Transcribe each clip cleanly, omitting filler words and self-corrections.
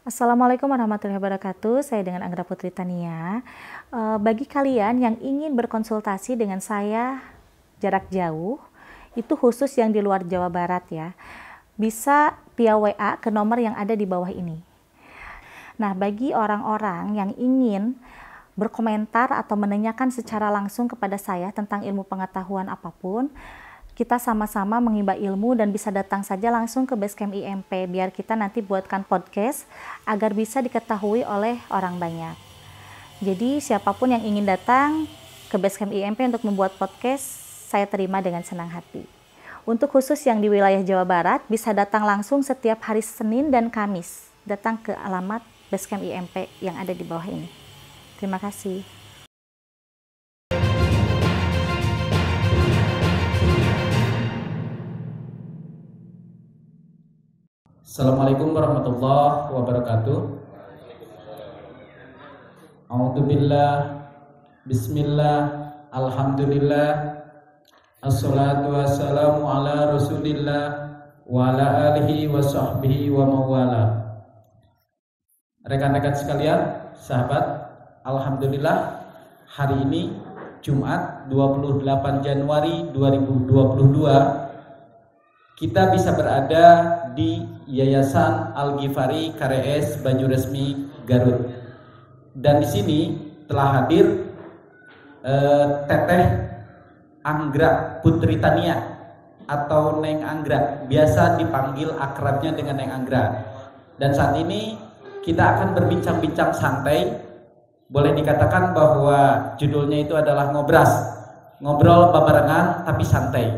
Assalamualaikum warahmatullahi wabarakatuh. Saya dengan Anggra Putri Tania. Bagi kalian yang ingin berkonsultasi dengan saya jarak jauh, itu khusus yang di luar Jawa Barat ya, bisa via WA ke nomor yang ada di bawah ini. Nah, bagi orang-orang yang ingin berkomentar atau menanyakan secara langsung kepada saya tentang ilmu pengetahuan apapun, kita sama-sama mengimba ilmu dan bisa datang saja langsung ke Basecamp IMP biar kita nanti buatkan podcast agar bisa diketahui oleh orang banyak. Jadi siapapun yang ingin datang ke Basecamp IMP untuk membuat podcast, saya terima dengan senang hati. Untuk khusus yang di wilayah Jawa Barat, bisa datang langsung setiap hari Senin dan Kamis. Datang ke alamat Basecamp IMP yang ada di bawah ini. Terima kasih. Assalamualaikum warahmatullahi wabarakatuh. A'udzubillah, bismillah, alhamdulillah, assalatu wassalamu ala rasulillah wa ala alihi wa sahbihi wa mawala. Rekan-rekan sekalian, sahabat, alhamdulillah hari ini Jumat 28 Januari 2022 kita bisa berada di Yayasan Al-Ghifari KRS Banyuresmi Garut. Dan di sini telah hadir Teteh Anggra Putri Tania atau Neng Anggra, biasa dipanggil akrabnya dengan Neng Anggra. Dan saat ini kita akan berbincang-bincang santai. Boleh dikatakan bahwa judulnya itu adalah ngobras, ngobrol babarengan tapi santai.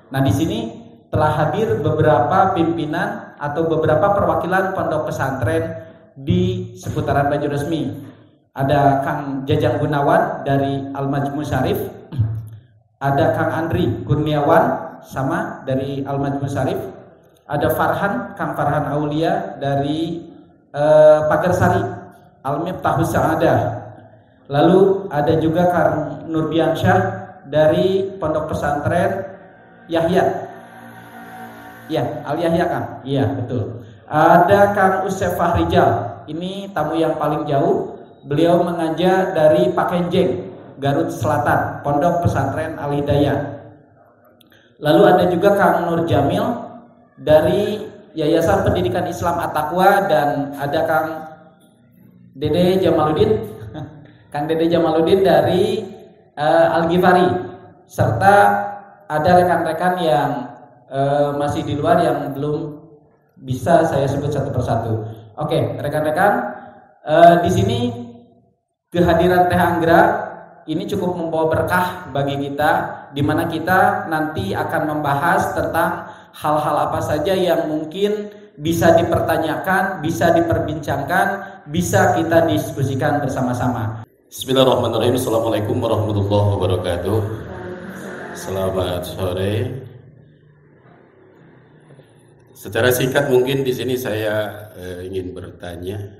Nah, di sini telah hadir beberapa pimpinan atau beberapa perwakilan pondok pesantren di seputaran Banyuresmi. Ada Kang Jajang Gunawan dari Al-Majmu Syarif, ada Kang Andri Kurniawan sama dari Al-Majmu Syarif, ada Kang Farhan Aulia dari Pagarsari Al-Miftahus Sa'adah. Lalu ada juga Kang Nurbiansyah dari pondok pesantren Yahya. Ya, Al-Yahya Kang. Iya, betul. Ada Kang Usef Fahrijal. Ini tamu yang paling jauh. Beliau mengajar dari Pakenjeng, Garut Selatan, Pondok Pesantren Al-Hidayah. Lalu ada juga Kang Nur Jamil dari Yayasan Pendidikan Islam At-Taqwa, dan ada Kang Dede Jamaluddin. Kang Dede Jamaluddin dari Al-Ghifari. Serta ada rekan-rekan yang masih di luar yang belum bisa saya sebut satu persatu. Oke, rekan-rekan, di sini kehadiran Teh Anggra ini cukup membawa berkah bagi kita, di mana kita nanti akan membahas tentang hal-hal apa saja yang mungkin bisa dipertanyakan, bisa diperbincangkan, bisa kita diskusikan bersama-sama. Bismillahirrahmanirrahim. Assalamualaikum warahmatullahi wabarakatuh. Selamat sore. Secara singkat mungkin di sini saya ingin bertanya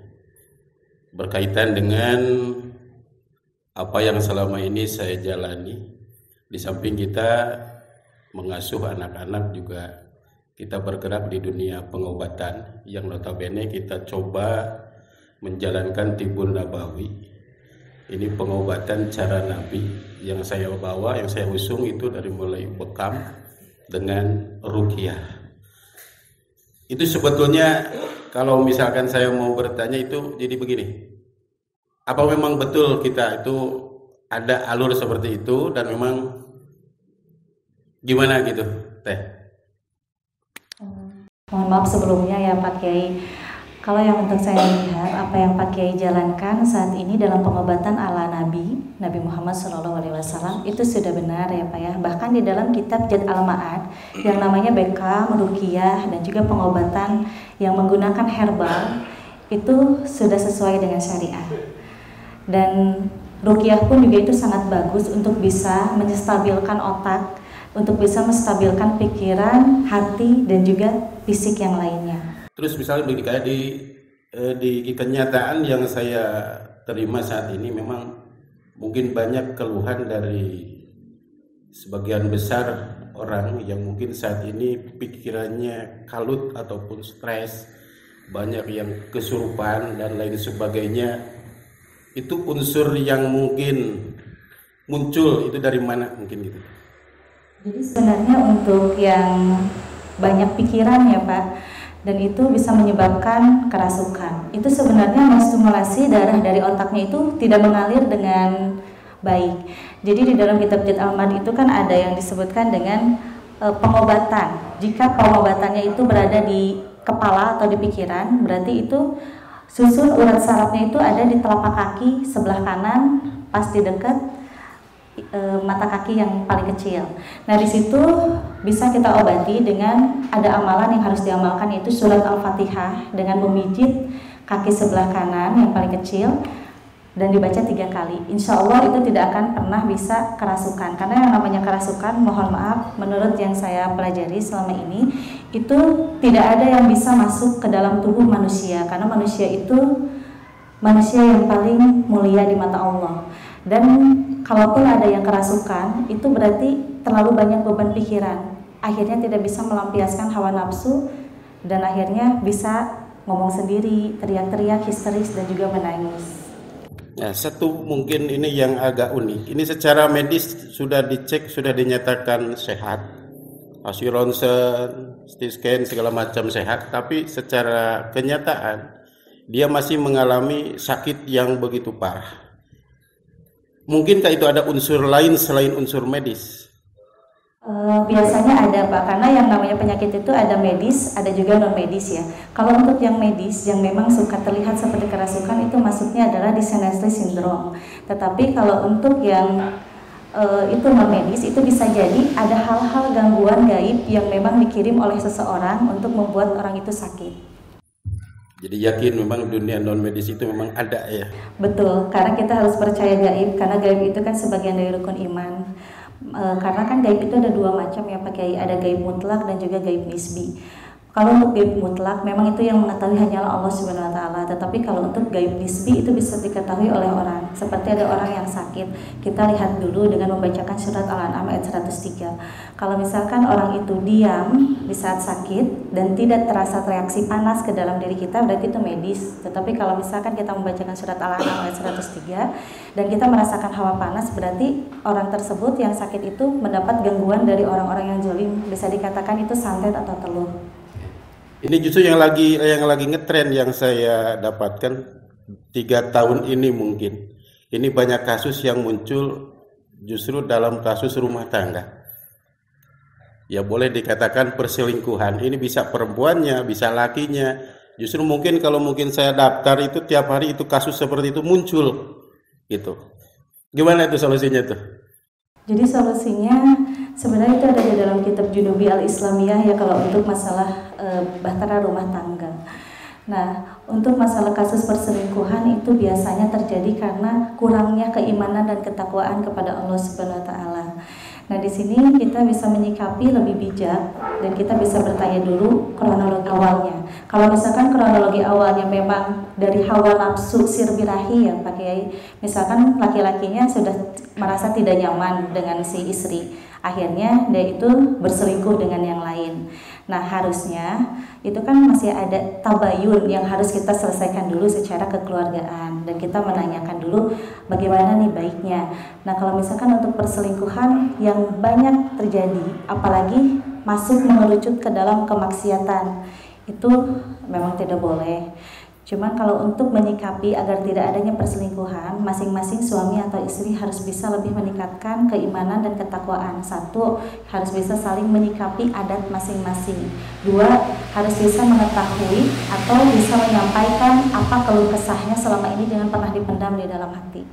berkaitan dengan apa yang selama ini saya jalani. Di samping kita mengasuh anak-anak, juga kita bergerak di dunia pengobatan yang notabene kita coba menjalankan Tibun Nabawi. Ini pengobatan cara Nabi yang saya bawa, yang saya usung itu dari mulai bekam dengan ruqyah. Itu sebetulnya kalau misalkan saya mau bertanya itu jadi begini. Apa memang betul kita itu ada alur seperti itu, dan memang gimana gitu, Teh? Mohon maaf sebelumnya ya Pak Kiai. Kalau yang untuk saya lihat, apa yang Pak Kiai jalankan saat ini dalam pengobatan ala Nabi Muhammad SAW itu sudah benar ya Pak ya. Bahkan di dalam kitab Jad Al-Ma'ad yang namanya bekam, ruqyah, dan juga pengobatan yang menggunakan herbal itu sudah sesuai dengan syariat. Dan ruqyah pun juga itu sangat bagus untuk bisa menstabilkan otak, untuk bisa menstabilkan pikiran, hati, dan juga fisik yang lainnya. Terus misalnya kayak di kenyataan yang saya terima saat ini, memang mungkin banyak keluhan dari sebagian besar orang yang mungkin saat ini pikirannya kalut ataupun stres banyak yang kesurupan dan lain sebagainya. Itu unsur yang mungkin muncul itu dari mana mungkin gitu? Jadi sebenarnya untuk yang banyak pikiran ya Pak, dan itu bisa menyebabkan kerasukan. Itu sebenarnya menstimulasi darah dari otaknya itu tidak mengalir dengan baik. Jadi di dalam kitab Jad al-Ma'ad itu kan ada yang disebutkan dengan pengobatan. Jika pengobatannya itu berada di kepala atau di pikiran, berarti itu susun urat sarafnya itu ada di telapak kaki sebelah kanan, pas di dekat mata kaki yang paling kecil. Nah, di situ bisa kita obati dengan ada amalan yang harus diamalkan, yaitu surat Al-Fatihah dengan memijit kaki sebelah kanan yang paling kecil dan dibaca 3 kali. Insya Allah itu tidak akan pernah bisa kerasukan, karena yang namanya kerasukan, mohon maaf, menurut yang saya pelajari selama ini, itu tidak ada yang bisa masuk ke dalam tubuh manusia, karena manusia itu manusia yang paling mulia di mata Allah. Dan kalaupun ada yang kerasukan, itu berarti terlalu banyak beban pikiran, akhirnya tidak bisa melampiaskan hawa nafsu, dan akhirnya bisa ngomong sendiri, teriak-teriak, histeris, dan juga menangis. Ya, satu mungkin ini yang agak unik. Ini secara medis sudah dicek, sudah dinyatakan sehat. Hasil ronsen, CT scan segala macam sehat, tapi secara kenyataan dia masih mengalami sakit yang begitu parah. Mungkinkah itu ada unsur lain selain unsur medis? Biasanya ada Pak, karena yang namanya penyakit itu ada medis, ada juga non medis ya. Kalau untuk yang medis yang memang suka terlihat seperti kerasukan, itu masuknya adalah dysentery syndrome. Tetapi kalau untuk yang itu non medis, itu bisa jadi ada hal-hal gangguan gaib yang memang dikirim oleh seseorang untuk membuat orang itu sakit. Jadi yakin memang dunia non medis itu memang ada ya? Betul, karena kita harus percaya gaib, karena gaib itu kan sebagian dari rukun iman. Karena kan gaib itu ada 2 macam ya Pak Kiai, ada gaib mutlak dan juga gaib nisbi. Kalau untuk gaib mutlak memang itu yang mengetahui hanyalah Allah Subhanahu wa taala, tetapi kalau untuk gaib nisbi itu bisa diketahui oleh orang. Seperti ada orang yang sakit, kita lihat dulu dengan membacakan surat Al-An'am ayat 103. Kalau misalkan orang itu diam di saat sakit dan tidak terasa reaksi panas ke dalam diri kita, berarti itu medis. Tetapi kalau misalkan kita membacakan surat Al-An'am ayat 103 dan kita merasakan hawa panas, berarti orang tersebut yang sakit itu mendapat gangguan dari orang-orang yang zalim. Bisa dikatakan itu santet atau teluh. Ini justru yang lagi ngetren yang saya dapatkan 3 tahun ini mungkin. Ini banyak kasus yang muncul justru dalam kasus rumah tangga. Ya boleh dikatakan perselingkuhan. Ini bisa perempuannya, bisa lakinya. Justru mungkin kalau mungkin saya daftar itu tiap hari itu kasus seperti itu muncul. Gitu. Gimana itu solusinya tuh? Jadi solusinya sebenarnya itu ada di dalam kitab Junubi al-Islamiyah ya, kalau untuk masalah bahtera rumah tangga. Nah, untuk masalah kasus perselingkuhan itu biasanya terjadi karena kurangnya keimanan dan ketakwaan kepada Allah Subhanahu wa taala. Nah, di sini kita bisa menyikapi lebih bijak dan kita bisa bertanya dulu kronologi awalnya. Kalau misalkan kronologi awalnya memang dari hawa nafsu sir birahi ya Pak Kiai, misalkan laki-lakinya sudah merasa tidak nyaman dengan si istri, akhirnya dia itu berselingkuh dengan yang lain. Nah, harusnya itu kan masih ada tabayun yang harus kita selesaikan dulu secara kekeluargaan dan kita menanyakan dulu bagaimana nih baiknya. Nah, kalau misalkan untuk perselingkuhan yang banyak terjadi, apalagi masuk mengerucut ke dalam kemaksiatan, itu memang tidak boleh. Cuman kalau untuk menyikapi agar tidak adanya perselingkuhan, masing-masing suami atau istri harus bisa lebih meningkatkan keimanan dan ketakwaan. 1, harus bisa saling menyikapi adat masing-masing. 2, harus bisa mengetahui atau bisa menyampaikan apa keluh kesahnya selama ini jangan pernah dipendam di dalam hati.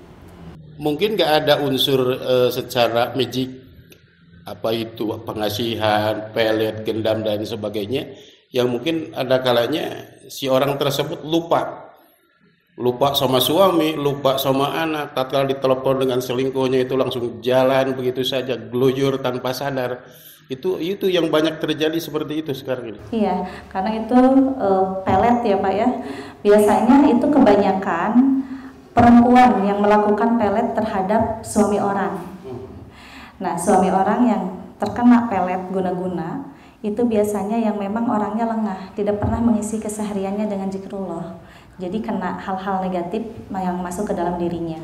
Mungkin nggak ada unsur secara magic, apa itu pengasihan, pelet, gendam dan sebagainya, yang mungkin ada kalanya si orang tersebut lupa sama suami, lupa sama anak, tatkala ditelepon dengan selingkuhnya itu langsung jalan begitu saja, gluyur tanpa sadar. Itu yang banyak terjadi seperti itu sekarang ini. Iya, karena itu pelet ya Pak ya. Biasanya itu kebanyakan perempuan yang melakukan pelet terhadap suami orang. Nah, suami orang yang terkena pelet guna-guna itu biasanya yang memang orangnya lengah, tidak pernah mengisi kesehariannya dengan zikrullah. Jadi kena hal-hal negatif yang masuk ke dalam dirinya.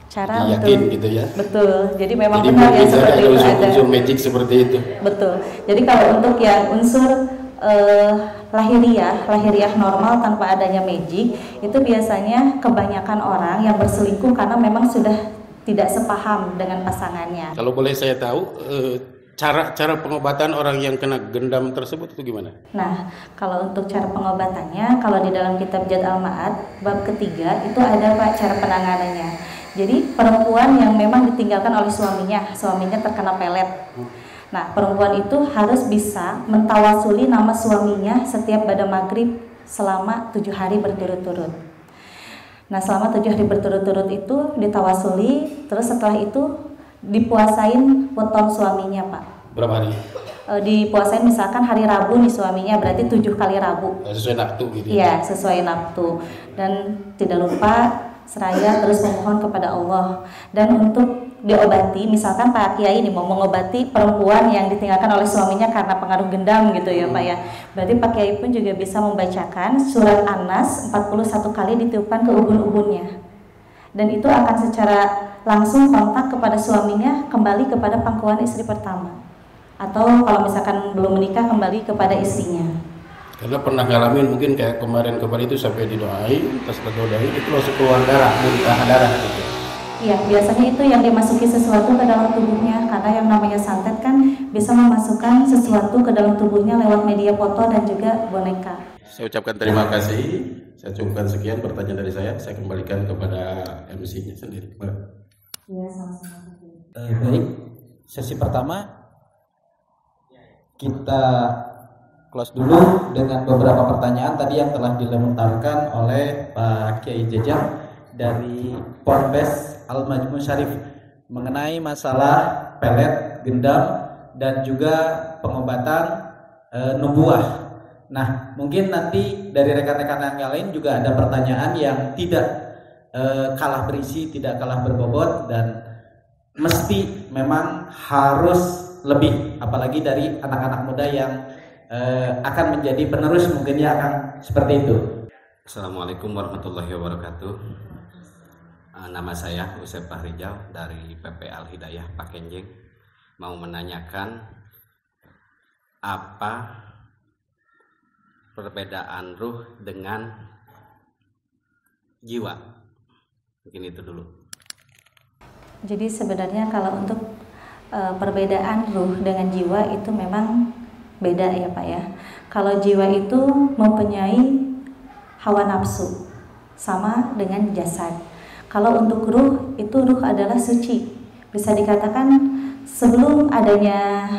Cara yakin gitu ya. Betul. Jadi memang benar ya seperti itu ada. Unsur magic seperti itu. Betul. Jadi kalau untuk yang unsur lahiriah normal tanpa adanya magic, itu biasanya kebanyakan orang yang berselingkuh karena memang sudah tidak sepaham dengan pasangannya. Kalau boleh saya tahu, cara pengobatan orang yang kena gendam tersebut itu gimana? Nah, kalau untuk cara pengobatannya, kalau di dalam kitab Jad Al-Ma'ad bab ketiga itu ada Pak cara penanganannya. Jadi perempuan yang memang ditinggalkan oleh suaminya terkena pelet. Nah, perempuan itu harus bisa mentawasuli nama suaminya setiap pada maghrib selama 7 hari berturut-turut. Nah, selama 7 hari berturut-turut itu ditawasuli, terus setelah itu dipuasain weton suaminya, Pak. Berapa hari? Dipuasain misalkan hari Rabu nih suaminya, berarti 7 kali Rabu. Sesuai naktu gitu. Iya, sesuai naktu. Dan tidak lupa seraya terus memohon kepada Allah. Dan untuk diobati, misalkan Pak Kiai ini mau mengobati perempuan yang ditinggalkan oleh suaminya karena pengaruh gendam gitu ya Pak ya. Berarti Pak Kiai pun juga bisa membacakan surat An-Nas 41 kali ditiupkan ke ubun-ubunnya. Dan itu akan secara langsung kontak kepada suaminya kembali kepada pangkuan istri pertama. Atau kalau misalkan belum menikah kembali kepada istrinya. Karena pernah ngalamin mungkin kayak kemarin itu sampai didoain, pas didoain itu langsung keluar darah, muntah darah gitu. Iya, biasanya itu yang dimasuki sesuatu ke dalam tubuhnya, karena yang namanya santet kan bisa memasukkan sesuatu ke dalam tubuhnya lewat media foto dan juga boneka. Saya ucapkan terima kasih. Saya cukupkan sekian pertanyaan dari saya. Saya kembalikan kepada MC-nya sendiri. Iya, sama-sama. Baik, sesi pertama kita close dulu dengan beberapa pertanyaan tadi yang telah dilontarkan oleh Pak Kiai Jajang dari Ponpes Al-Majmu Syarif mengenai masalah pelet, gendam, dan juga pengobatan nubuah. Nah, mungkin nanti dari rekan-rekan yang lain juga ada pertanyaan yang tidak kalah berisi, tidak kalah berbobot, dan mesti memang harus lebih, apalagi dari anak-anak muda yang akan menjadi penerus, mungkin ya akan seperti itu. Assalamualaikum warahmatullahi wabarakatuh. Nama saya Usep Fahrijal dari PP Al Hidayah Pak Kenjeng. Mau menanyakan apa perbedaan ruh dengan jiwa? Mungkin itu dulu. Jadi sebenarnya kalau untuk perbedaan ruh dengan jiwa itu memang beda ya Pak ya. Kalau jiwa itu mempunyai hawa nafsu sama dengan jasad. Kalau untuk ruh, itu ruh adalah suci. Bisa dikatakan sebelum adanya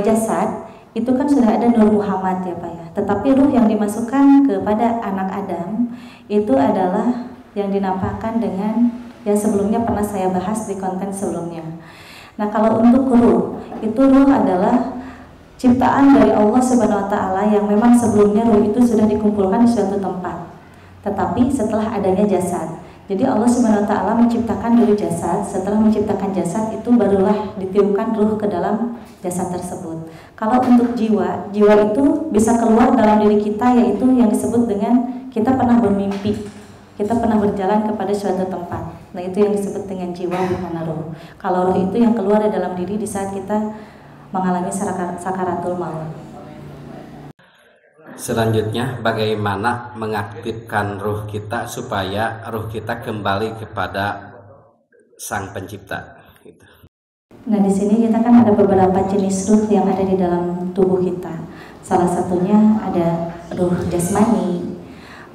jasad itu kan sudah ada Nur Muhammad ya Pak ya. Tetapi ruh yang dimasukkan kepada anak Adam itu adalah yang dinampakkan dengan yang sebelumnya pernah saya bahas di konten sebelumnya. Nah, kalau untuk ruh, itu ruh adalah ciptaan dari Allah Subhanahu wa taala yang memang sebelumnya ruh itu sudah dikumpulkan di suatu tempat. Tetapi setelah adanya jasad. Jadi Allah Subhanahu wa taala menciptakan dulu jasad, setelah menciptakan jasad itu barulah ditiupkan ruh ke dalam jasad tersebut. Kalau untuk jiwa, jiwa itu bisa keluar dalam diri kita, yaitu yang disebut dengan kita pernah bermimpi. Kita pernah berjalan kepada suatu tempat. Nah, itu yang disebut dengan jiwa bukan ruh. Kalau ruh itu yang keluar dari dalam diri di saat kita mengalami sakaratul maut. Selanjutnya, bagaimana mengaktifkan ruh kita supaya ruh kita kembali kepada Sang Pencipta? Gitu. Nah, di sini kita kan ada beberapa jenis ruh yang ada di dalam tubuh kita. Salah satunya ada ruh jasmani,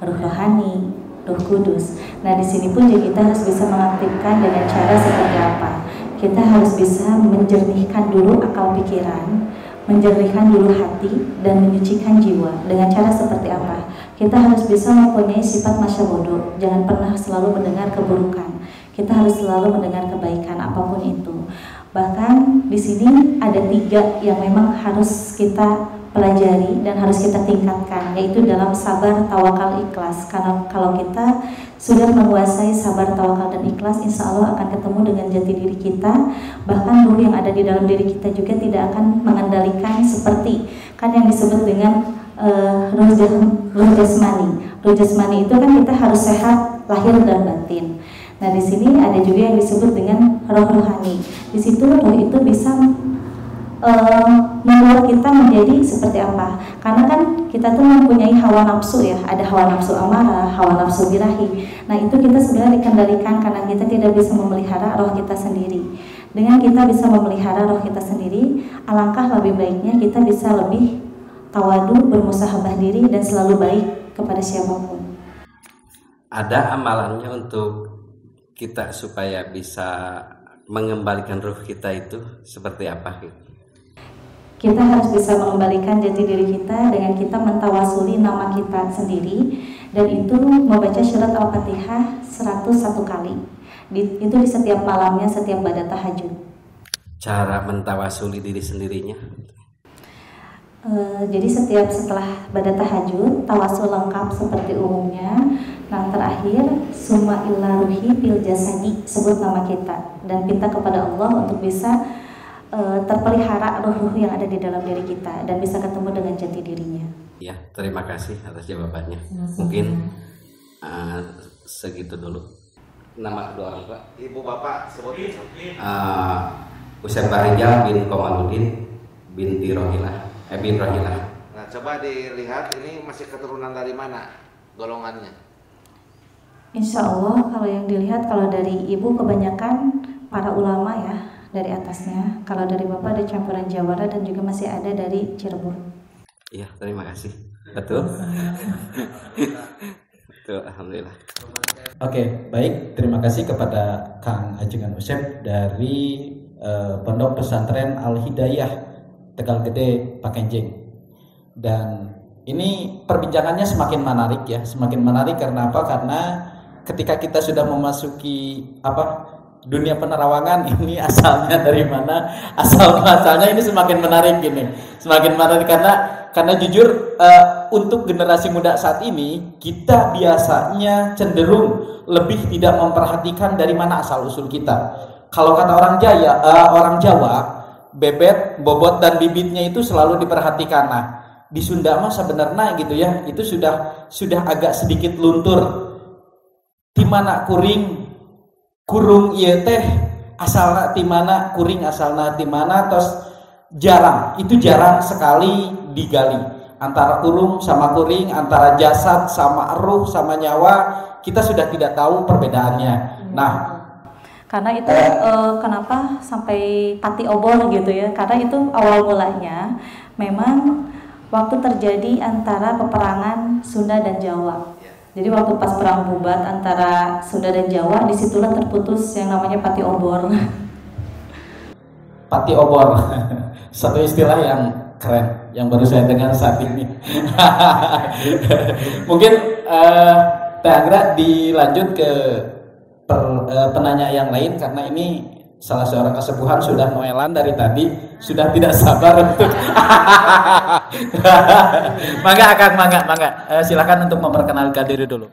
ruh rohani, ruh kudus. Nah, di sini pun juga kita harus bisa mengaktifkan dengan cara seperti apa? Kita harus bisa menjernihkan dulu akal pikiran, menjernihkan dulu hati, dan menyucikan jiwa. Dengan cara seperti apa? Kita harus bisa mempunyai sifat masyabodo. Jangan pernah selalu mendengar keburukan. Kita harus selalu mendengar kebaikan apapun itu. Bahkan di sini ada 3 yang memang harus kita pelajari dan harus kita tingkatkan, yaitu dalam sabar, tawakal, ikhlas. Karena kalau kita sudah menguasai sabar, tawakal, dan ikhlas, insya Allah akan ketemu dengan jati diri kita. Bahkan ruh yang ada di dalam diri kita juga tidak akan mengendalikan seperti kan yang disebut dengan ruh jasmani. Ruh jasmani itu kan kita harus sehat lahir dan batin. Nah, di sini ada juga yang disebut dengan roh rohani. Di situ roh itu bisa membuat kita menjadi seperti apa? Karena kan kita tuh mempunyai hawa nafsu ya, ada hawa nafsu amarah, hawa nafsu birahi. Nah, itu kita sebenarnya dikendalikan karena kita tidak bisa memelihara roh kita sendiri. Dengan kita bisa memelihara roh kita sendiri, alangkah lebih baiknya kita bisa lebih tawadu, bermusahabah diri, dan selalu baik kepada siapapun. Ada amalannya untuk kita supaya bisa mengembalikan ruh kita itu seperti apa? Kita harus bisa mengembalikan jati diri kita dengan kita mentawasuli nama kita sendiri, dan itu membaca surat Al-Fatihah 101 kali. Itu di setiap malamnya, setiap pada tahajud. Cara mentawasuli diri sendirinya? Jadi setelah pada tahajud, tawasul lengkap seperti umumnya. Nah, terakhir summa illa ruhi bil jasadi, sebut nama kita dan minta kepada Allah untuk bisa terpelihara ruh-ruh yang ada di dalam diri kita dan bisa ketemu dengan jati dirinya. Ya, terima kasih atas jawabannya. Mungkin segitu dulu. Nama kedua orang tua? Ibu bapak sebutin. Ustaz Barijal bin Komaludin binti Rohilah. Bin Rohilah. Nah, coba dilihat ini masih keturunan dari mana golongannya? Insya Allah kalau yang dilihat, kalau dari ibu kebanyakan para ulama ya dari atasnya. Kalau dari bapak ada campuran Jawara dan juga masih ada dari Cirebon. Iya, terima kasih. Betul. Betul, alhamdulillah. Oke, baik. Terima kasih kepada Kang Ajengan Usep dari Pondok Pesantren Al-Hidayah Tegal Gede, Pakenjing. Dan ini perbincangannya semakin menarik ya, semakin menarik karena apa? Karena ketika kita sudah memasuki dunia penerawangan, ini asalnya dari mana, asalnya ini semakin menarik gini, semakin menarik karena jujur untuk generasi muda saat ini kita biasanya cenderung lebih tidak memperhatikan dari mana asal usul kita. Kalau kata orang Jawa, bebet, bobot, dan bibitnya itu selalu diperhatikan. Nah, di Sunda mah sebenarnya gitu ya, itu sudah agak sedikit luntur. Timana kuring kurung ieu teh asalna timana, kuring asalna timana, terus jarang sekali digali antara kurung sama kuring, antara jasad sama ruh sama nyawa, kita sudah tidak tahu perbedaannya. Nah, karena itu kenapa sampai pati obor gitu ya, karena itu awal mulanya memang waktu terjadi antara peperangan Sunda dan Jawa. Jadi waktu pas perang Bubat antara Sunda dan Jawa, disitulah terputus yang namanya pati obor. Pati obor, satu istilah yang keren, yang baru saya dengar saat ini. Mungkin Teh Agra dilanjut ke penanya yang lain, karena ini salah seorang kesepuhan sudah noelan dari tadi, sudah tidak sabar untuk mangga. Silakan untuk memperkenalkan diri dulu.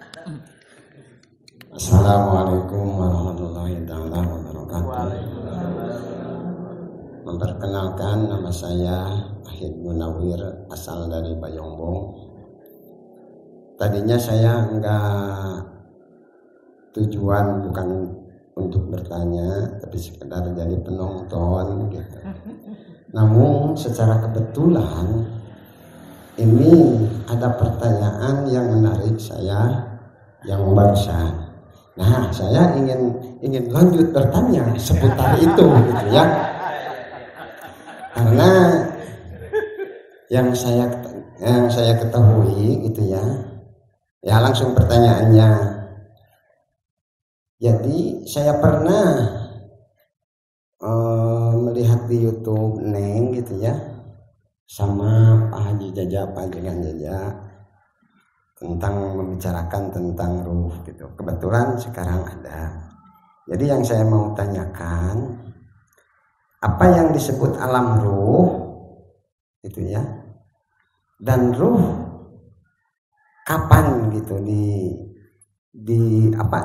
Assalamualaikum warahmatullahi wabarakatuh. Memperkenalkan, nama saya Ahid Munawir, asal dari Bayongbong. Tadinya saya tujuan bukan untuk bertanya, tapi sekedar jadi penonton gitu. Namun secara kebetulan ini ada pertanyaan yang menarik saya yang barusan. Nah, saya ingin lanjut bertanya seputar itu gitu ya. Karena yang saya ketahui gitu ya. Ya, langsung pertanyaannya. Jadi saya pernah melihat di YouTube Neng gitu ya, sama Pak Haji Jaja, Pak Jengan Jaja, tentang membicarakan tentang ruh gitu. Kebetulan sekarang ada. Jadi yang saya mau tanyakan, apa yang disebut alam ruh gitu ya, dan ruh kapan gitu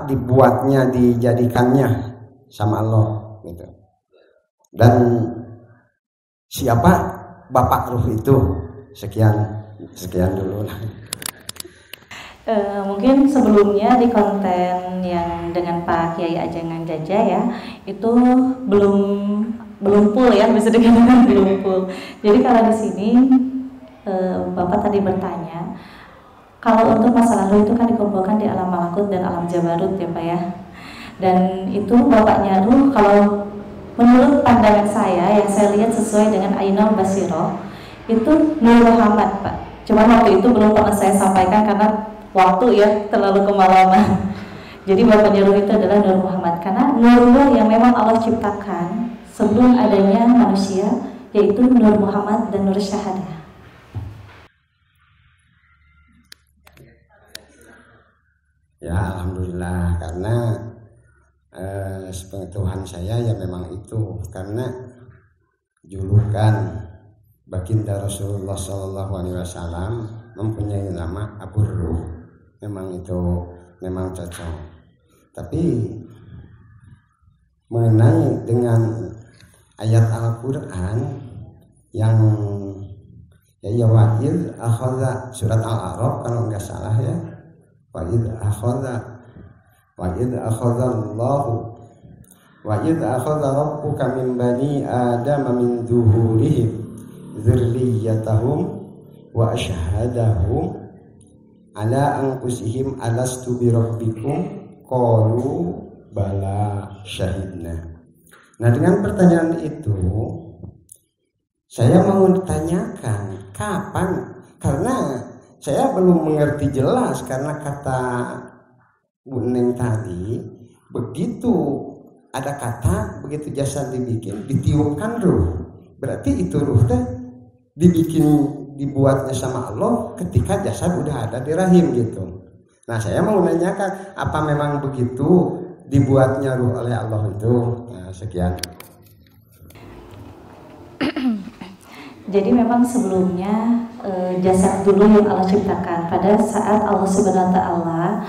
dibuatnya, dijadikannya sama Allah gitu. Dan siapa bapak ruh itu? Sekian dulu lah. Mungkin sebelumnya di konten yang dengan Pak Kiai Ajangan Jaja ya, itu belum full ya, bisa dikatakan belum full. Jadi kalau di sini Bapak tadi bertanya, kalau untuk masalah ruh itu kan dikumpulkan di alam malakut dan alam jabarut ya Pak ya. Dan itu bapaknya ruh, kalau menurut pandangan saya yang saya lihat sesuai dengan Ainul Basiroh, itu Nur Muhammad Pak. Cuma waktu itu belum pernah saya sampaikan karena waktu ya terlalu kemalaman. Jadi bapaknya ruh itu adalah Nur Muhammad, karena nur yang memang Allah ciptakan sebelum adanya manusia, yaitu Nur Muhammad dan Nur Syahadah. Ya alhamdulillah, karena sepengetahuan saya ya memang itu, karena julukan baginda Rasulullah SAW mempunyai nama Abu Ruh. Memang itu memang cocok. Tapi mengenai dengan ayat Al-Quran yang ya wa'id akhadha, surat Al-A'raf kalau nggak salah ya, wa'id akhadha rabbuka min bani adama min zuhurihim dzurriyyatahum wa asyhadahum ala anfusihim alastu bi rabbikum qalu bala syahidna. Nah, dengan pertanyaan itu saya mau ditanyakan kapan, karena saya belum mengerti jelas, karena kata Bu Neng tadi begitu ada kata begitu jasad dibikin ditiupkan ruh, berarti itu ruh teh dibuatnya sama Allah ketika jasad udah ada di rahim gitu. Nah, saya mau menanyakan apa memang begitu dibuatnya ruh oleh Allah itu? Nah, sekian. Jadi memang sebelumnya jasad dulu yang Allah ciptakan. Pada saat Allah Subhanahu wa taala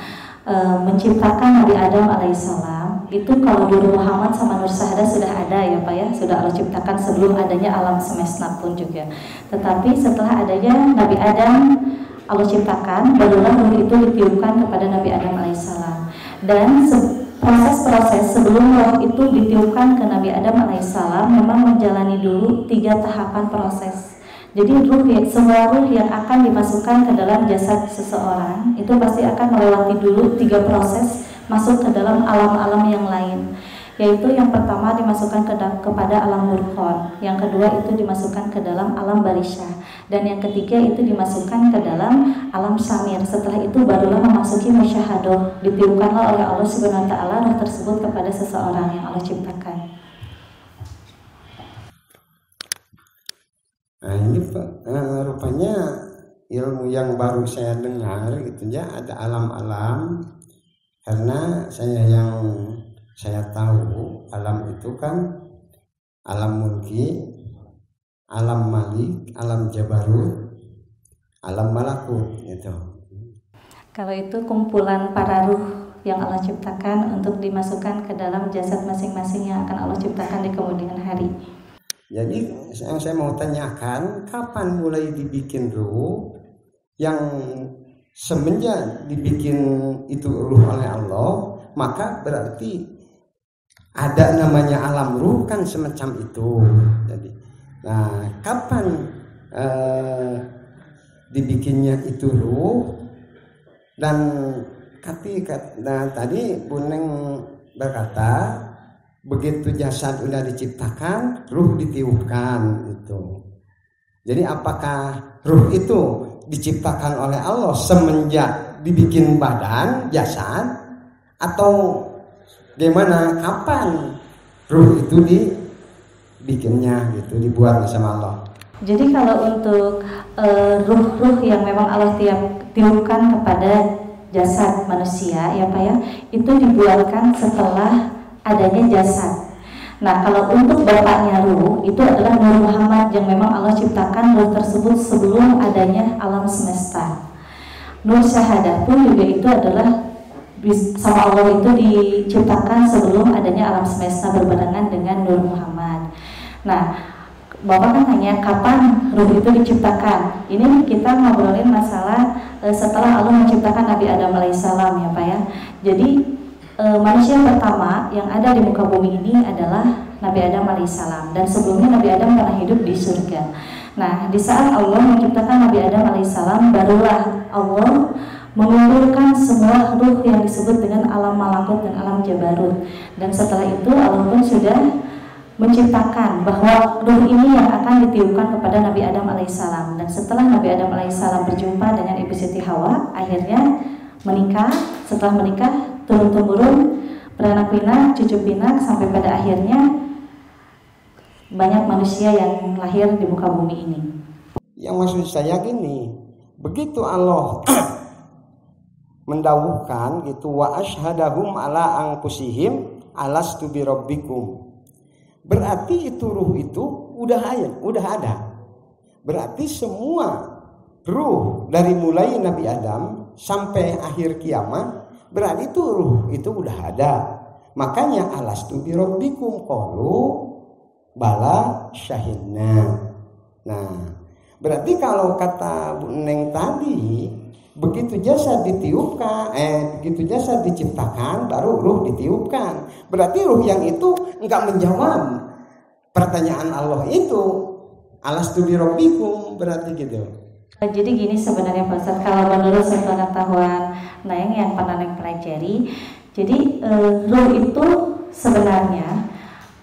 menciptakan Nabi Adam alaihissalam, itu kalau Nur Muhammad sama Nur Syahadah sudah ada ya Pak ya, sudah Allah ciptakan sebelum adanya alam semesta pun juga. Tetapi setelah adanya Nabi Adam Allah ciptakan, barulah ruh itu ditiupkan kepada Nabi Adam alaihissalam. Dan proses-proses sebelum roh itu ditiupkan ke Nabi Adam alaihissalam memang menjalani dulu 3 tahapan proses. Jadi semua ruh yang akan dimasukkan ke dalam jasad seseorang itu pasti akan melewati dulu 3 proses masuk ke dalam alam-alam yang lain. Yaitu yang pertama dimasukkan kepada alam murqon, yang kedua itu dimasukkan ke dalam alam barisya, dan yang ketiga itu dimasukkan ke dalam alam samir. Setelah itu barulah memasuki musyahadah, ditiupkanlah oleh Allah Subhanahu wa taala roh tersebut kepada seseorang yang Allah ciptakan. Nah, ini rupanya ilmu yang baru saya dengar gitu ya, ada alam-alam, karena saya tahu alam itu kan alam mulki, alam malik, alam jabarut, alam malakut gitu. Kalau itu kumpulan para ruh yang Allah ciptakan untuk dimasukkan ke dalam jasad masing-masing yang akan Allah ciptakan di kemudian hari. Jadi yang saya mau tanyakan, kapan mulai dibikin ruh? Yang semenjak dibikin itu ruh oleh Allah, maka berarti ada namanya alam ruh kan, semacam itu. Jadi, nah kapan dibikinnya itu ruh? Dan tadi Bu Neng berkata begitu jasad udah diciptakan, ruh ditiupkan itu. Jadi apakah ruh itu diciptakan oleh Allah semenjak dibikin badan, jasad, atau gimana? Kapan ruh itu dibikinnya gitu, dibuat sama Allah? Jadi kalau untuk ruh-ruh yang memang Allah tiupkan kepada jasad manusia ya Pak ya, itu dibuatkan setelah adanya jasad. Nah, kalau untuk bapaknya ruh itu adalah Nur Muhammad yang memang Allah ciptakan ruh tersebut sebelum adanya alam semesta. Nur syahadah pun juga itu adalah sama Allah itu diciptakan sebelum adanya alam semesta berbarengan dengan Nur Muhammad. Nah, Bapak kan tanya kapan ruh itu diciptakan. Ini kita ngobrolin masalah setelah Allah menciptakan Nabi Adam alaihissalam ya Pak ya. Jadi manusia pertama yang ada di muka bumi ini adalah Nabi Adam alaihissalam, dan sebelumnya Nabi Adam pernah hidup di surga. Nah, di saat Allah menciptakan Nabi Adam alaihissalam, barulah Allah mengumpulkan semua ruh yang disebut dengan alam malakut dan alam jabarut. Dan setelah itu Allah pun sudah menciptakan bahwa ruh ini yang akan ditiupkan kepada Nabi Adam alaihissalam. Dan setelah Nabi Adam alaihissalam berjumpa dengan Ibu Siti Hawa, akhirnya menikah. Setelah menikah, turun-temurun, beranak pinak, cucu pinak, sampai pada akhirnya banyak manusia yang lahir di muka bumi ini. Yang maksud saya gini, begitu Allah mendawuhkan gitu, wa ashhadahum ala anfusihim alastu birabbikum, berarti itu ruh itu udah ada. Berarti semua ruh dari mulai Nabi Adam sampai akhir kiamat, berarti itu ruh itu udah ada. Makanya alastu birabbikum qalu bala syahidna. Nah, berarti kalau kata Bu Neng tadi, begitu jasad diciptakan, baru ruh ditiupkan. Berarti ruh yang itu enggak menjawab pertanyaan Allah itu, alastu birabbikum, berarti gitu. Jadi gini sebenarnya Pak Ustadz, kalau menurut sepengetahuan Neng yang pernah Neng pelajari, jadi ruh itu sebenarnya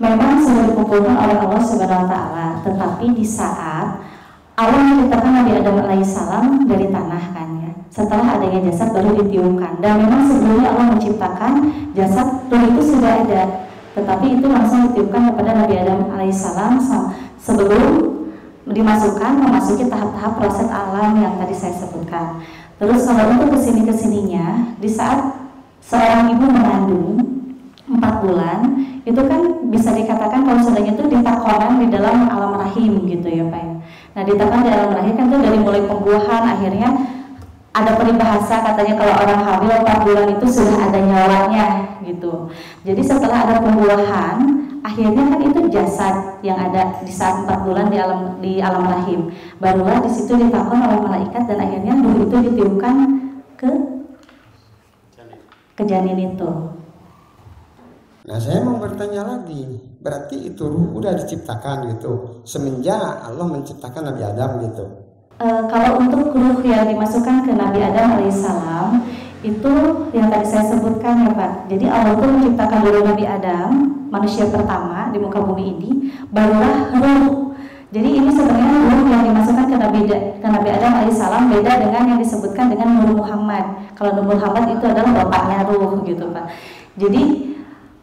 memang sudah dikumpulkan oleh Allah Subhanahu wa Ta'ala, tetapi di saat Allah menciptakan Nabi Adam alaihissalam dari tanah kan ya, setelah adanya jasad baru ditiupkan. Dan memang sebelumnya Allah menciptakan jasad, ruh itu sudah ada, tetapi itu langsung ditiupkan kepada Nabi Adam alaihissalam sebelum memasuki tahap-tahap proses alam yang tadi saya sebutkan. Terus kalau untuk kesininya, di saat seorang ibu mengandung 4 bulan, itu kan bisa dikatakan kalau sudahnya itu ditakonan di dalam alam rahim gitu ya Pak. Nah, ditakonan di alam rahim kan itu dari mulai pembuahan, akhirnya ada peribahasa katanya kalau orang hamil 4 bulan itu sudah ada nyawanya gitu. Jadi setelah ada pembuahan, akhirnya kan itu jasad yang ada di saat 4 bulan di alam rahim. Barulah di situ ditakon oleh malaikat dan akhirnya ruh itu ditiupkan ke janin itu. Nah, saya mau bertanya lagi, berarti itu ruh udah diciptakan gitu semenjak Allah menciptakan Nabi Adam gitu. Kalau untuk ruh yang dimasukkan ke Nabi Adam alaihissalam itu yang tadi saya sebutkan ya Pak. Jadi Allah itu menciptakan dulu Nabi Adam, manusia pertama di muka bumi ini, barulah ruh. Jadi ini sebenarnya ruh yang dimasukkan ke Nabi Adam alaihissalam beda dengan yang disebutkan dengan Nur Muhammad. Kalau Nur Muhammad itu adalah bapaknya ruh gitu Pak. Jadi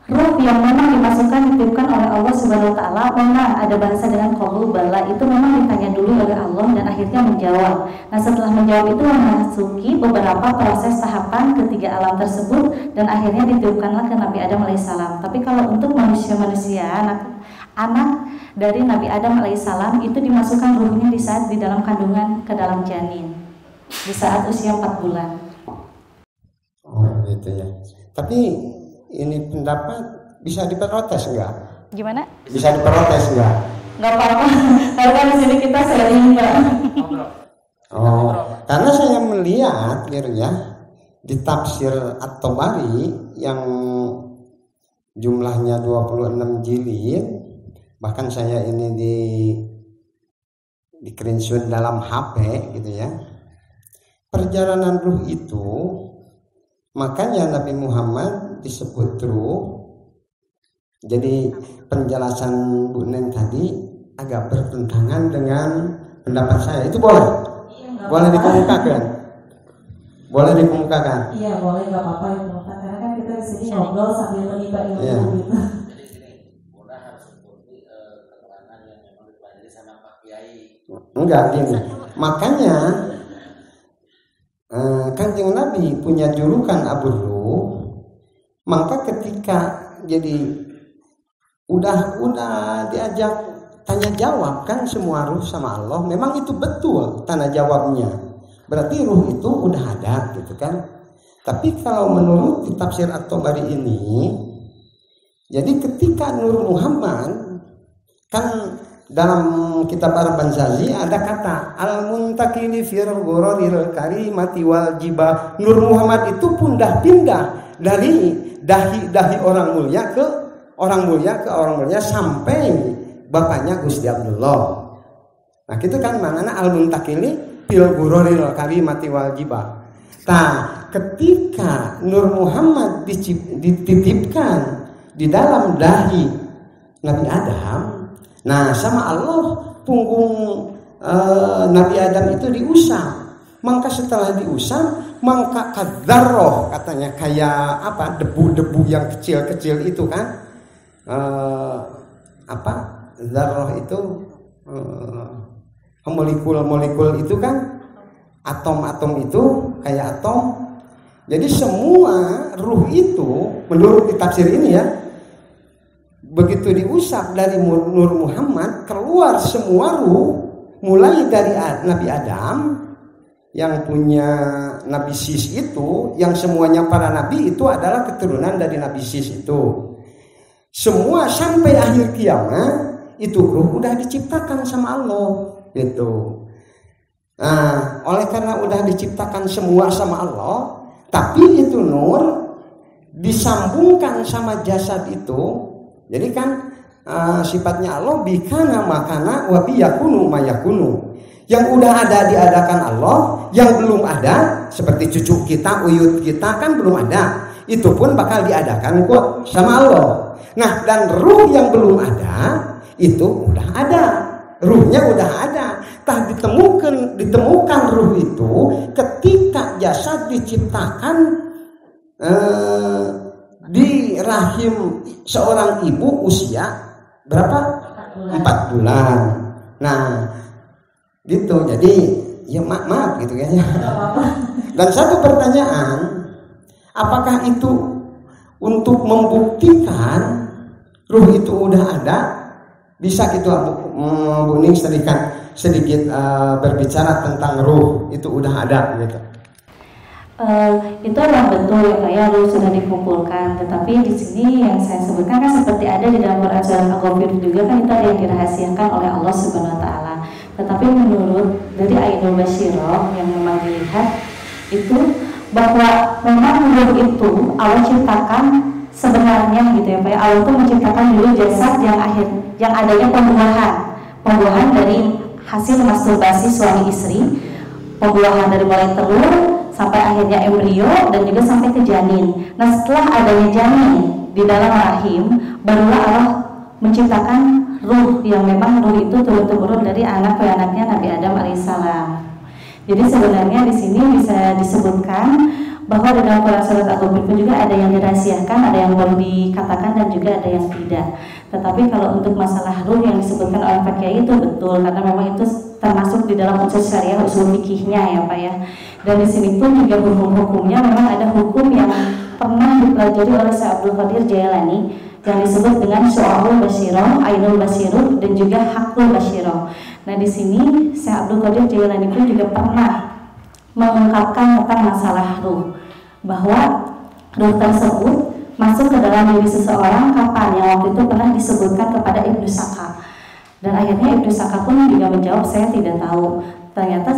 ruh yang memang dimasukkan ditiupkan oleh Allah Subhanahu wa Ta'ala, memang ada bahasa dengan qalu bala, itu memang ditanya dulu oleh Allah dan akhirnya menjawab. Nah, setelah menjawab itu memasuki beberapa proses tahapan ketiga alam tersebut dan akhirnya ditiupkanlah ke Nabi Adam alaihissalam. Tapi kalau untuk manusia-manusia, anak dari Nabi Adam alaihissalam itu dimasukkan ruhnya di saat di dalam kandungan ke dalam janin, di saat usia 4 bulan. Oh gitu ya. Tapi ini pendapat bisa diprotes enggak? Gimana? Bisa diprotes enggak? Enggak apa-apa. Karena di sini kita sharing Mbak. Oh, karena saya melihat gitu ya di tafsir At-Tabari yang jumlahnya 26 jilid, bahkan saya ini di screenshot dalam HP gitu ya. Perjalanan ruh itu, makanya Nabi Muhammad disebut ruh. Jadi penjelasan Bu Neng tadi agak bertentangan dengan pendapat saya. Itu boleh? Boleh dikemukakan? Boleh dikemukakan? Iya boleh, nggak apa-apa ya, karena kan kita di sini ngobrol sambil menimba ilmu. Iya. Jadi sini Bunda harus seperti keterangan yang memang dipelajari sama Pak Kiai. Enggak gini. Makanya Kanjeng Nabi punya julukan Abu Ruh. Maka ketika jadi udah diajak tanya jawab kan semua ruh sama Allah. Memang itu betul tanya jawabnya. Berarti ruh itu udah ada gitu kan. Tapi kalau menurut tafsir At-Tabari ini, jadi ketika Nur Muhammad kan dalam kitab Al-Banzazi ada kata al-muntakili fir ghuraril karimati wal jibah. Nur Muhammad itu pindah dari dahi orang mulia ke orang mulia sampai bapaknya Gusti Abdullah. Nah, itu kan maknanya al-muntakili fil ghuraril karimati wal jibah. Nah, ketika Nur Muhammad dititipkan di dalam dahi Nabi Adam, nah sama Allah punggung Nabi Adam itu diusap. Maka setelah diusap, maka kadzarroh katanya kayak apa debu-debu yang kecil-kecil itu kan, zarroh itu molekul-molekul itu kan, atom-atom itu kayak atom. Jadi semua ruh itu menurut tafsir ini ya, begitu diusap dari Nur Muhammad keluar semua ruh, mulai dari Nabi Adam yang punya Nabi Sis itu, yang semuanya para nabi itu adalah keturunan dari Nabi Sis itu. Semua sampai akhir kiamat itu ruh udah diciptakan sama Allah gitu. Nah, oleh karena udah diciptakan semua sama Allah, tapi itu nur disambungkan sama jasad itu. Jadi kan sifatnya Allah bikana makana wa biyakunu mayakunu. Yang udah ada diadakan Allah, yang belum ada seperti cucu kita, uyut kita kan belum ada. Itu pun bakal diadakan kok sama Allah. Nah, dan ruh yang belum ada itu udah ada. Ruhnya udah ada. Tah ditemukan ruh itu ketika jasad diciptakan di rahim seorang ibu usia berapa? 4 bulan. Nah, gitu. Jadi ya maaf gitu kayaknya. Dan satu pertanyaan, apakah itu untuk membuktikan ruh itu udah ada? Bisa gitu Bu Ning sedikit berbicara tentang ruh itu udah ada gitu. Itu memang betul ya Pak ya, ruh sudah dikumpulkan. Tetapi di sini yang saya sebutkan kan seperti ada di dalam Quran surat Al-Ghafir juga kan, itu ada yang dirahasiakan oleh Allah Subhanahu Wa Taala. Tetapi menurut dari Ainul Basyirah yang memang dilihat itu bahwa memang ruh itu Allah ciptakan sebenarnya gitu ya Pak ya. Allah itu menciptakan dulu jasad yang adanya pembuahan dari hasil masturbasi suami istri, pembuahan dari mulai telur sampai akhirnya embrio dan juga sampai ke janin. Nah, setelah adanya janin di dalam rahim, barulah Allah menciptakan ruh yang memang ruh itu turun-temurun dari anak-anaknya Nabi Adam alaihissalam. Jadi sebenarnya di sini bisa disebutkan bahwa di dalam Quran surat Al-Ghafir pun juga ada yang dirahasiakan, ada yang boleh dikatakan dan juga ada yang tidak. Tetapi kalau untuk masalah ruh yang disebutkan oleh Pak Kiai itu betul, karena memang itu termasuk di dalam unsur syariah usul fikihnya ya Pak ya. Dan di sini pun juga hukum-hukumnya memang ada hukum yang pernah dipelajari oleh Syekh Abdul Qadir Jailani yang disebut dengan Syu'abul Basyirah, Ainul Basyirah dan juga Hakul Basyirah. Nah di sini Syekh Abdul Qadir Jailani pun juga pernah mengungkapkan tentang masalah ruh, bahwa ruh tersebut masuk ke dalam diri seseorang kapan, yang waktu itu pernah disebutkan kepada Ibnu Saka. Dan akhirnya Ibnu Saka pun juga menjawab, saya tidak tahu. Ternyata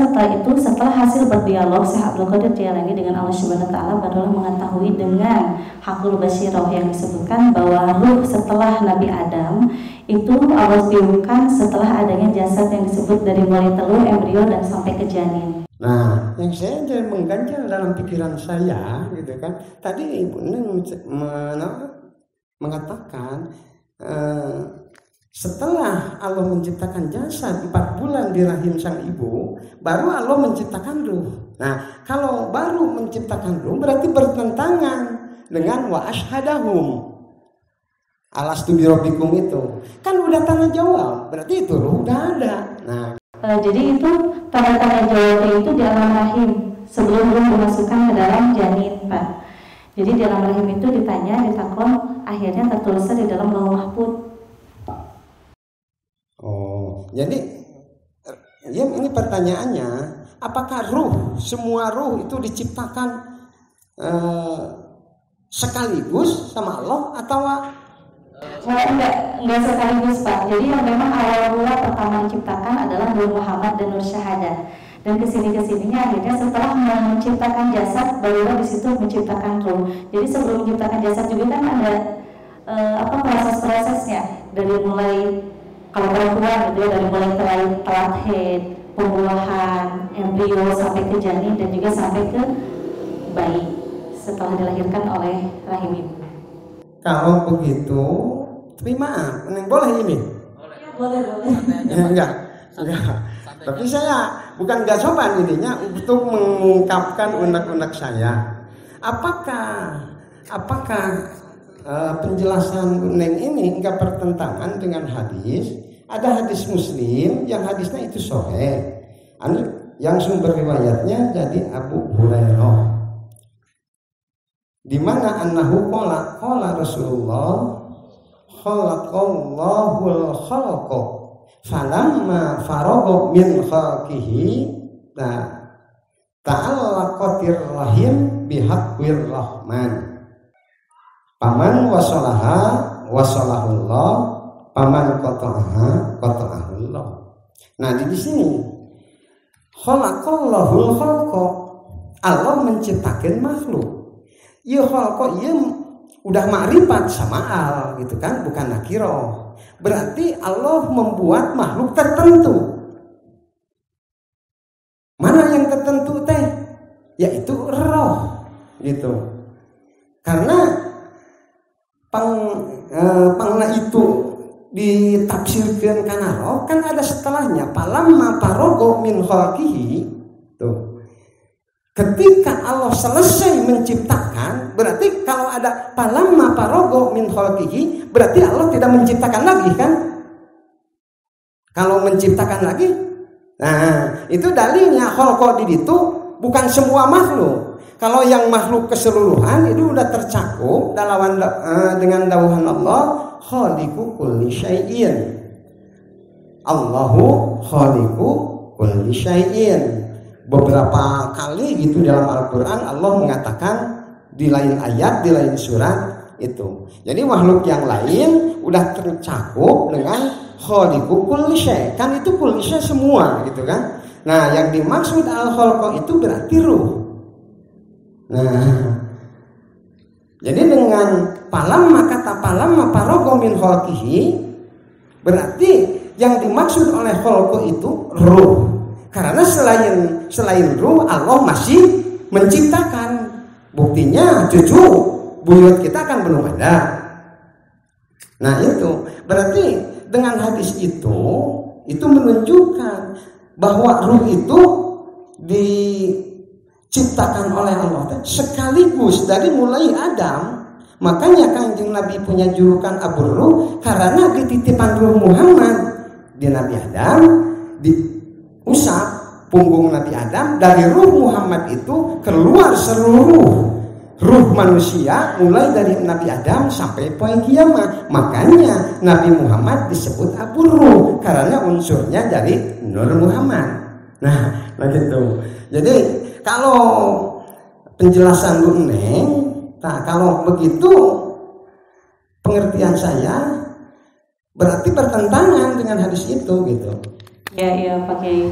setelah hasil berdialog Syekh Abdul Qadir Jailani dengan Allah Subhanahu Wa Taala, barulah mengetahui dengan Hakul Basyirah yang disebutkan bahwa ruh setelah Nabi Adam itu Allah tiupkan setelah adanya jasad yang disebut dari mulai telur, embrio dan sampai ke janin. Nah, yang saya mengganjal dalam pikiran saya gitu kan, tadi Ibu Neng mengatakan setelah Allah menciptakan jasad 4 bulan di rahim sang ibu, baru Allah menciptakan ruh. Nah, kalau baru menciptakan ruh berarti bertentangan dengan wa ashhadahum alastu birabbikum itu. Kan udah tanya jawab, berarti itu ruh udah ada. Nah, jadi itu tanda-tanda jawabnya itu di alam rahim sebelum ruh dimasukkan ke dalam janin Pak. Jadi di alam rahim itu ditakon, akhirnya tertulisnya di dalam Lauh Mahfuz Jadi ya ini pertanyaannya, apakah semua ruh itu diciptakan sekaligus sama Allah atau enggak sekaligus Pak. Jadi yang memang awal mula pertama menciptakan adalah Nur Muhammad dan Nur Syahadah. Dan kesininya akhirnya setelah menciptakan jasad barulah di situ menciptakan ruh. Jadi sebelum menciptakan jasad juga kan ada proses-prosesnya dari mulai kalau perempuan gitu ya, dari mulai telat head, pembuahan, embrio sampai ke janin dan juga sampai ke bayi setelah dilahirkan oleh rahim ibu. Kalau begitu, tapi maaf, boleh ini? Boleh. Enggak. Tapi saya bukan gak sopan intinya untuk mengungkapkan unek-unek saya. Apakah penjelasan Neng ini enggak bertentangan dengan hadis? Ada hadis Muslim yang hadisnya itu sahih. Yang sumber riwayatnya jadi Abu Hurairah. Di mana annahu qala Rasulullah khalaqallahul khalqa falamma faragha min khalqihi ta'allaqatir rahim bihaqqir rahman paman wasalahullah paman qata'ahullah. Nah di sini khalaqallahul khalqa, Allah menciptakan makhluk. Ya khalqa ieu udah makrifat sama al gitu kan, bukan nakiro. Berarti Allah membuat makhluk tertentu. Mana yang tertentu teh? Yaitu roh gitu. Karena pangna itu ditafsirkan kana roh kan ada setelahnya. Palamma farogo min khalqihi. Tuh. Ketika Allah selesai menciptakan, berarti kalau ada palamma farogo min khalqihi, berarti Allah tidak menciptakan lagi kan? Kalau menciptakan lagi, nah itu dalilnya khalqa di itu bukan semua makhluk. Kalau yang makhluk keseluruhan itu udah tercakup dengan dawuhan Allah, khaliqu kulli syai'in. Allahu khaliqu kulli syai'in. Beberapa kali gitu dalam Al-Quran Allah mengatakan di lain ayat, di lain surat itu. Jadi makhluk yang lain udah tercakup dengan khaliqu kulli syai'. Kan itu kulli syai' semua gitu kan. Nah yang dimaksud al-khalqa itu berarti ruh. Nah jadi dengan kata palamma farogo min khalqihi, berarti yang dimaksud oleh khalqa itu ruh. Karena selain ruh Allah masih menciptakan. Buktinya cucu buyut kita kan belum ada. Nah itu berarti dengan hadis itu menunjukkan bahwa ruh itu diciptakan oleh Allah sekaligus dari mulai Adam. Makanya Kanjeng Nabi punya julukan Abu Ruh karena dititipan ruh Muhammad di Nabi Adam usap punggung Nabi Adam, dari ruh Muhammad itu keluar seluruh ruh manusia mulai dari Nabi Adam sampai poin kiamat. Makanya Nabi Muhammad disebut Abu Ruh karena unsurnya dari Nur Muhammad. Nah gitu. Jadi kalau penjelasan Bu Neng, kalau begitu pengertian saya berarti bertentangan dengan hadis itu gitu. Ya Pak Kiai.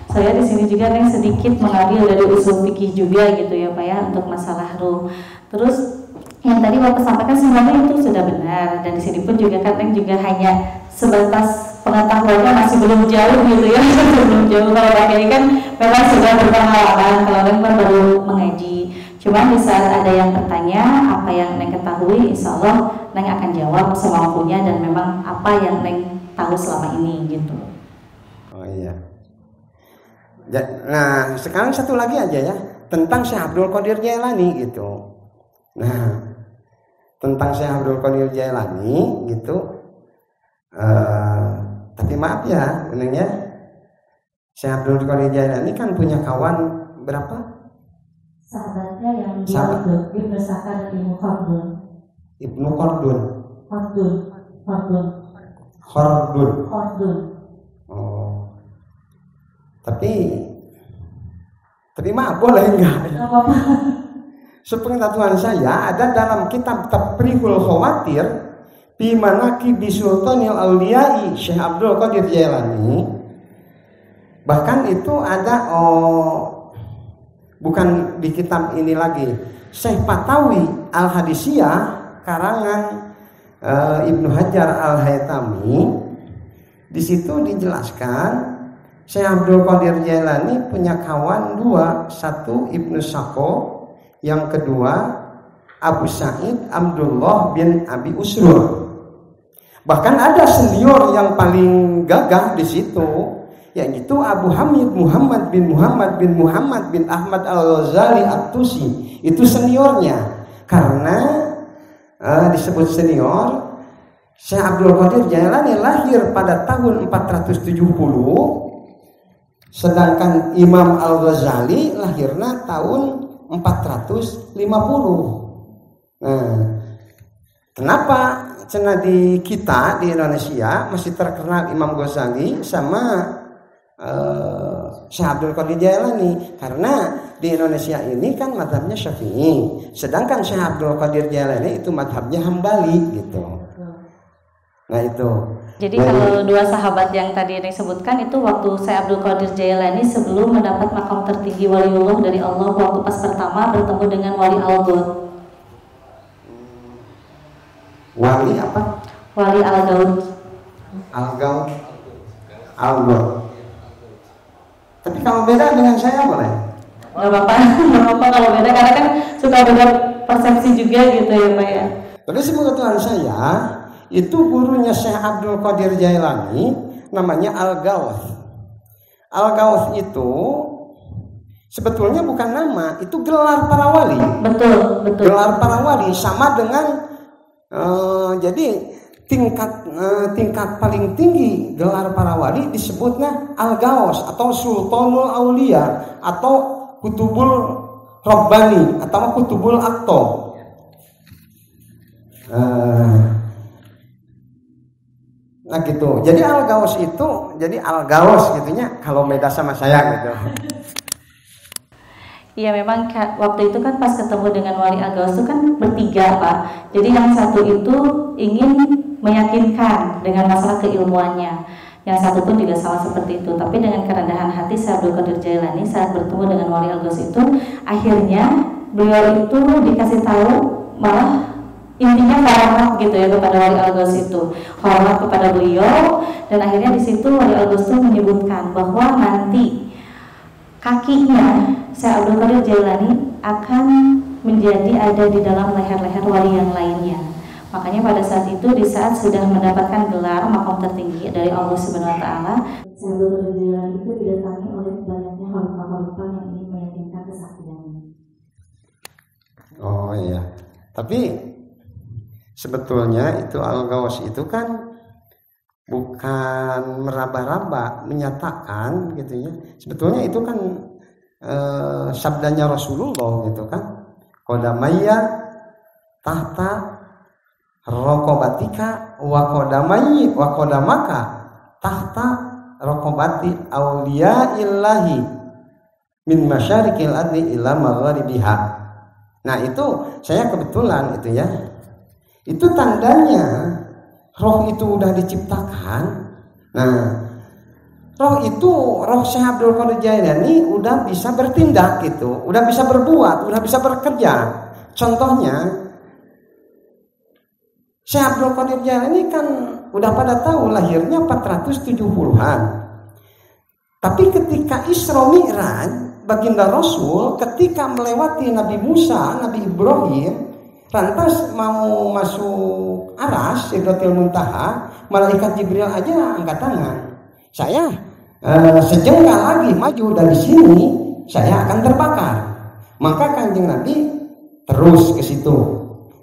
Saya di sini juga Neng sedikit mengambil dari usul fikih juga gitu ya Pak ya untuk masalah ruh. Terus yang tadi Bapak sampaikan sebenarnya itu sudah benar, dan di sini pun juga kan Neng juga hanya sebatas pengetahuannya masih belum jauh gitu ya. Belum jauh. Kalau Pak Kiai kan memang sudah berpengalaman, kalau Neng kan baru mengaji. Cuma di saat ada yang bertanya apa yang Neng ketahui, insya Allah Neng akan jawab semampunya dan memang apa yang Neng tahu selama ini gitu. Oh iya. Nah sekarang satu lagi aja ya tentang Syekh Abdul Qadir Jailani gitu. Nah tentang Syekh Abdul Qadir Jailani gitu. Tapi maaf ya benarnya Syekh Abdul Qadir Jailani kan punya kawan berapa? Sahabatnya yang dia Ibnu Sakar dan Ibnu Khaldun. Ibnu Khaldun. Khaldun. Khaldun. Khaldun. Oh Tapi maaf boleh enggak? Sepengetahuan saya ada dalam kitab Tafrihul Khawatir fi Manaqibi Sultanil Auliyai Syekh Abdul Qadir Jailani. Bahkan itu ada bukan di kitab ini lagi, Syekh Fatawi Al-Hadisiyah karangan Ibnu Hajar Al-Haytami. Di situ dijelaskan Syekh Abdul Qadir Jailani punya kawan dua, satu Ibnu Sako, yang kedua Abu Sa'id Abdullah bin Abi Usrur. Bahkan ada senior yang paling gagah di situ, yaitu Abu Hamid Muhammad bin Ahmad Al-Ghazali At-Tusi. Itu seniornya. Karena disebut senior, Syekh Abdul Qadir Jailani lahir pada tahun 470, sedangkan Imam Al-Ghazali lahirnya tahun 450. Nah, kenapa cenah di kita di Indonesia masih terkenal Imam Ghazali sama Syekh Abdul Qadir Jailani? Karena di Indonesia ini kan mazhabnya Syafi'i, sedangkan Syekh Abdul Qadir Jailani itu mazhabnya Hambali gitu. Nah itu. Jadi kalau dua sahabat yang tadi disebutkan itu waktu Syekh Abdul Qadir Jailani sebelum mendapat makam tertinggi waliullah dari Allah, waktu pas pertama bertemu dengan Wali Al-Gaud. Wali apa? Wali Al-Gaud. Al-Gaud. Tapi kalau beda dengan saya boleh? Gak apa-apa kalau beda, karena kan suka beda persepsi juga gitu ya Pak ya. Tapi sepengetahuan saya, itu gurunya Syekh Abdul Qadir Jailani namanya Al-Gawth. Al-Gawth itu sebetulnya bukan nama, itu gelar para wali. Betul. Gelar para wali sama dengan jadi tingkat paling tinggi gelar para wali disebutnya Al-Gawth atau Sultanul Aulia atau Kutubul Rabbani atau Kutubul Aqtab. Nah gitu. Jadi Al-Gaus itu jadi Al-Gaus gitunya kalau beda sama saya gitu. Iya memang waktu itu kan pas ketemu dengan Wali Al-Gaus itu kan bertiga Pak. Jadi yang satu itu ingin meyakinkan dengan masalah keilmuannya, yang satu pun juga sama seperti itu. Tapi dengan kerendahan hati Syekh Abdul Qadir Jailani saat bertemu dengan Wali Al-Gaus itu, akhirnya beliau itu dikasih tahu malah intinya hormat gitu ya kepada Wali Al-Gaus itu, hormat kepada beliau. Dan akhirnya di situ Wali Al-Gaus itu menyebutkan bahwa nanti kakinya Syekh Abdul Qadir Jailani akan menjadi ada di dalam leher-leher wali yang lainnya. Makanya pada saat itu, di saat sudah mendapatkan gelar makam tertinggi dari Allah Subhanahu Wa Taala, Syekh Abdul Qadir Jailani itu didatangi oleh banyaknya khalifah-khalifah yang ingin meyakinkan kesaktiannya. Oh iya, tapi sebetulnya itu Al-Gaus itu kan bukan meraba-raba menyatakan gitu ya. Sebetulnya itu kan sabdanya Rasulullah gitu kan. Qadamaya tahta raqabatika wa qadamaka tahta raqabati auliya'illahi min masyariqil ardi ila magharibiha. Nah itu saya kebetulan itu ya. Itu tandanya roh itu udah diciptakan. Nah, roh Syekh Abdul Qadir Jailani udah bisa bertindak gitu, udah bisa berbuat, udah bisa bekerja. Contohnya Syekh Abdul Qadir Jailani kan udah pada tahu lahirnya 470-an. Tapi ketika Isra Mi'raj, baginda Rasul ketika melewati Nabi Musa, Nabi Ibrahim, lantas mau masuk aras Sidratil Muntaha, malaikat Jibril aja angkat tangan. Saya sejengkal lagi maju dari sini, saya akan terbakar. Maka Kanjeng Nabi terus ke situ.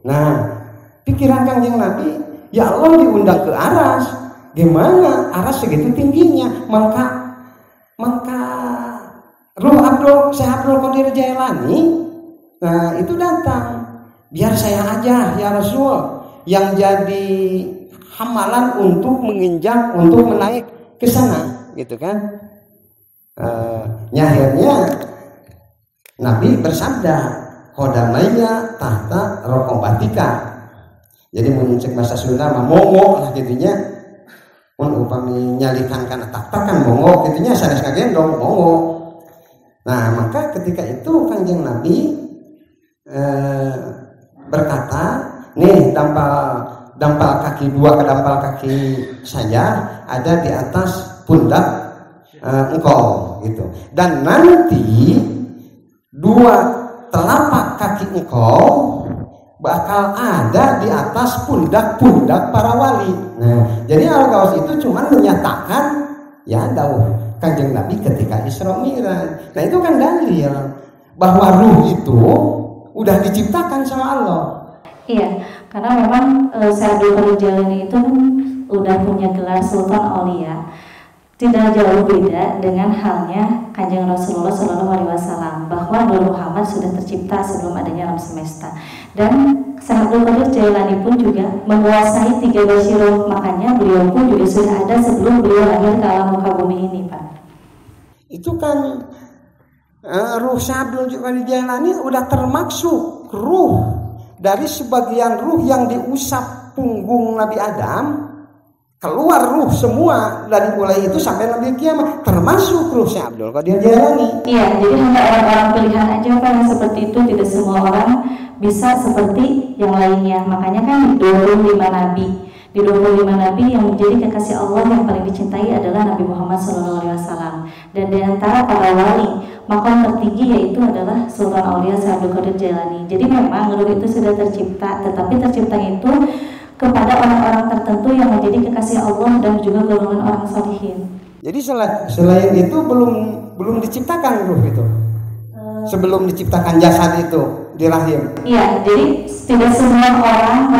Nah, pikiran Kanjeng Nabi, ya Allah diundang ke aras, gimana aras segitu tingginya? Maka Ruh Syekh Abdul Qadir Jailani, nah itu datang. Biar saya aja ya Rasul yang jadi hamalan untuk menginjak, untuk menaik ke sana gitu kan. Akhirnya Nabi bersabda, "Kodamaya tahta rokobatika." Jadi muncul bahasa Sunda mah mongo lah gitunya. Mun upami nyalikan kana tahta kan mongo gitunya sanes ngagendong mongo. Nah, maka ketika itu Kanjeng Nabi berkata, nih dampal kaki dua ke dampal kaki saya ada di atas pundak engkau gitu. Dan nanti dua telapak kaki engkau bakal ada di atas pundak-pundak para wali. Nah, jadi Al-Ghaus itu cuma menyatakan ya dawuh Kanjeng Nabi ketika Isra Mi'raj. Nah, itu kan dalil bahwa ruh itu udah diciptakan sama Allah. Iya, karena memang Syekh Abdul Qadir Jailani itu udah punya gelar Sultan Aulia. Tidak jauh beda dengan halnya Kanjeng Rasulullah SAW, bahwa Nur Muhammad sudah tercipta sebelum adanya alam semesta. Dan Syekh Abdul Qadir Jailani pun juga menguasai 3 basyirah, makanya beliau pun juga sudah ada sebelum beliau lahir ke alam muka bumi ini, Pak. Itu kan ruh Syekh Abdul Qadir Jailani udah termasuk ruh dari sebagian ruh yang diusap punggung Nabi Adam, keluar ruh semua dari mulai itu sampai Nabi kiamat, termasuk ruh Syekh Abdul Qadir Jailani. Iya, jadi hanya orang-orang pilihan aja Pak yang seperti itu, tidak semua orang bisa seperti yang lainnya. Makanya kan 25 nabi. Di 25 nabi yang menjadi kekasih Allah yang paling dicintai adalah Nabi Muhammad SAW. Dan di antara para wali, maqam tertinggi yaitu adalah Sultan Aulia Syekh Abdul Qadir Jailani. Jadi memang ruh itu sudah tercipta, tetapi tercipta itu kepada orang-orang tertentu yang menjadi kekasih Allah dan juga golongan orang sholihin. Jadi selain itu belum diciptakan ruh itu. Sebelum diciptakan jasad itu di rahim. Iya, jadi tidak semua orang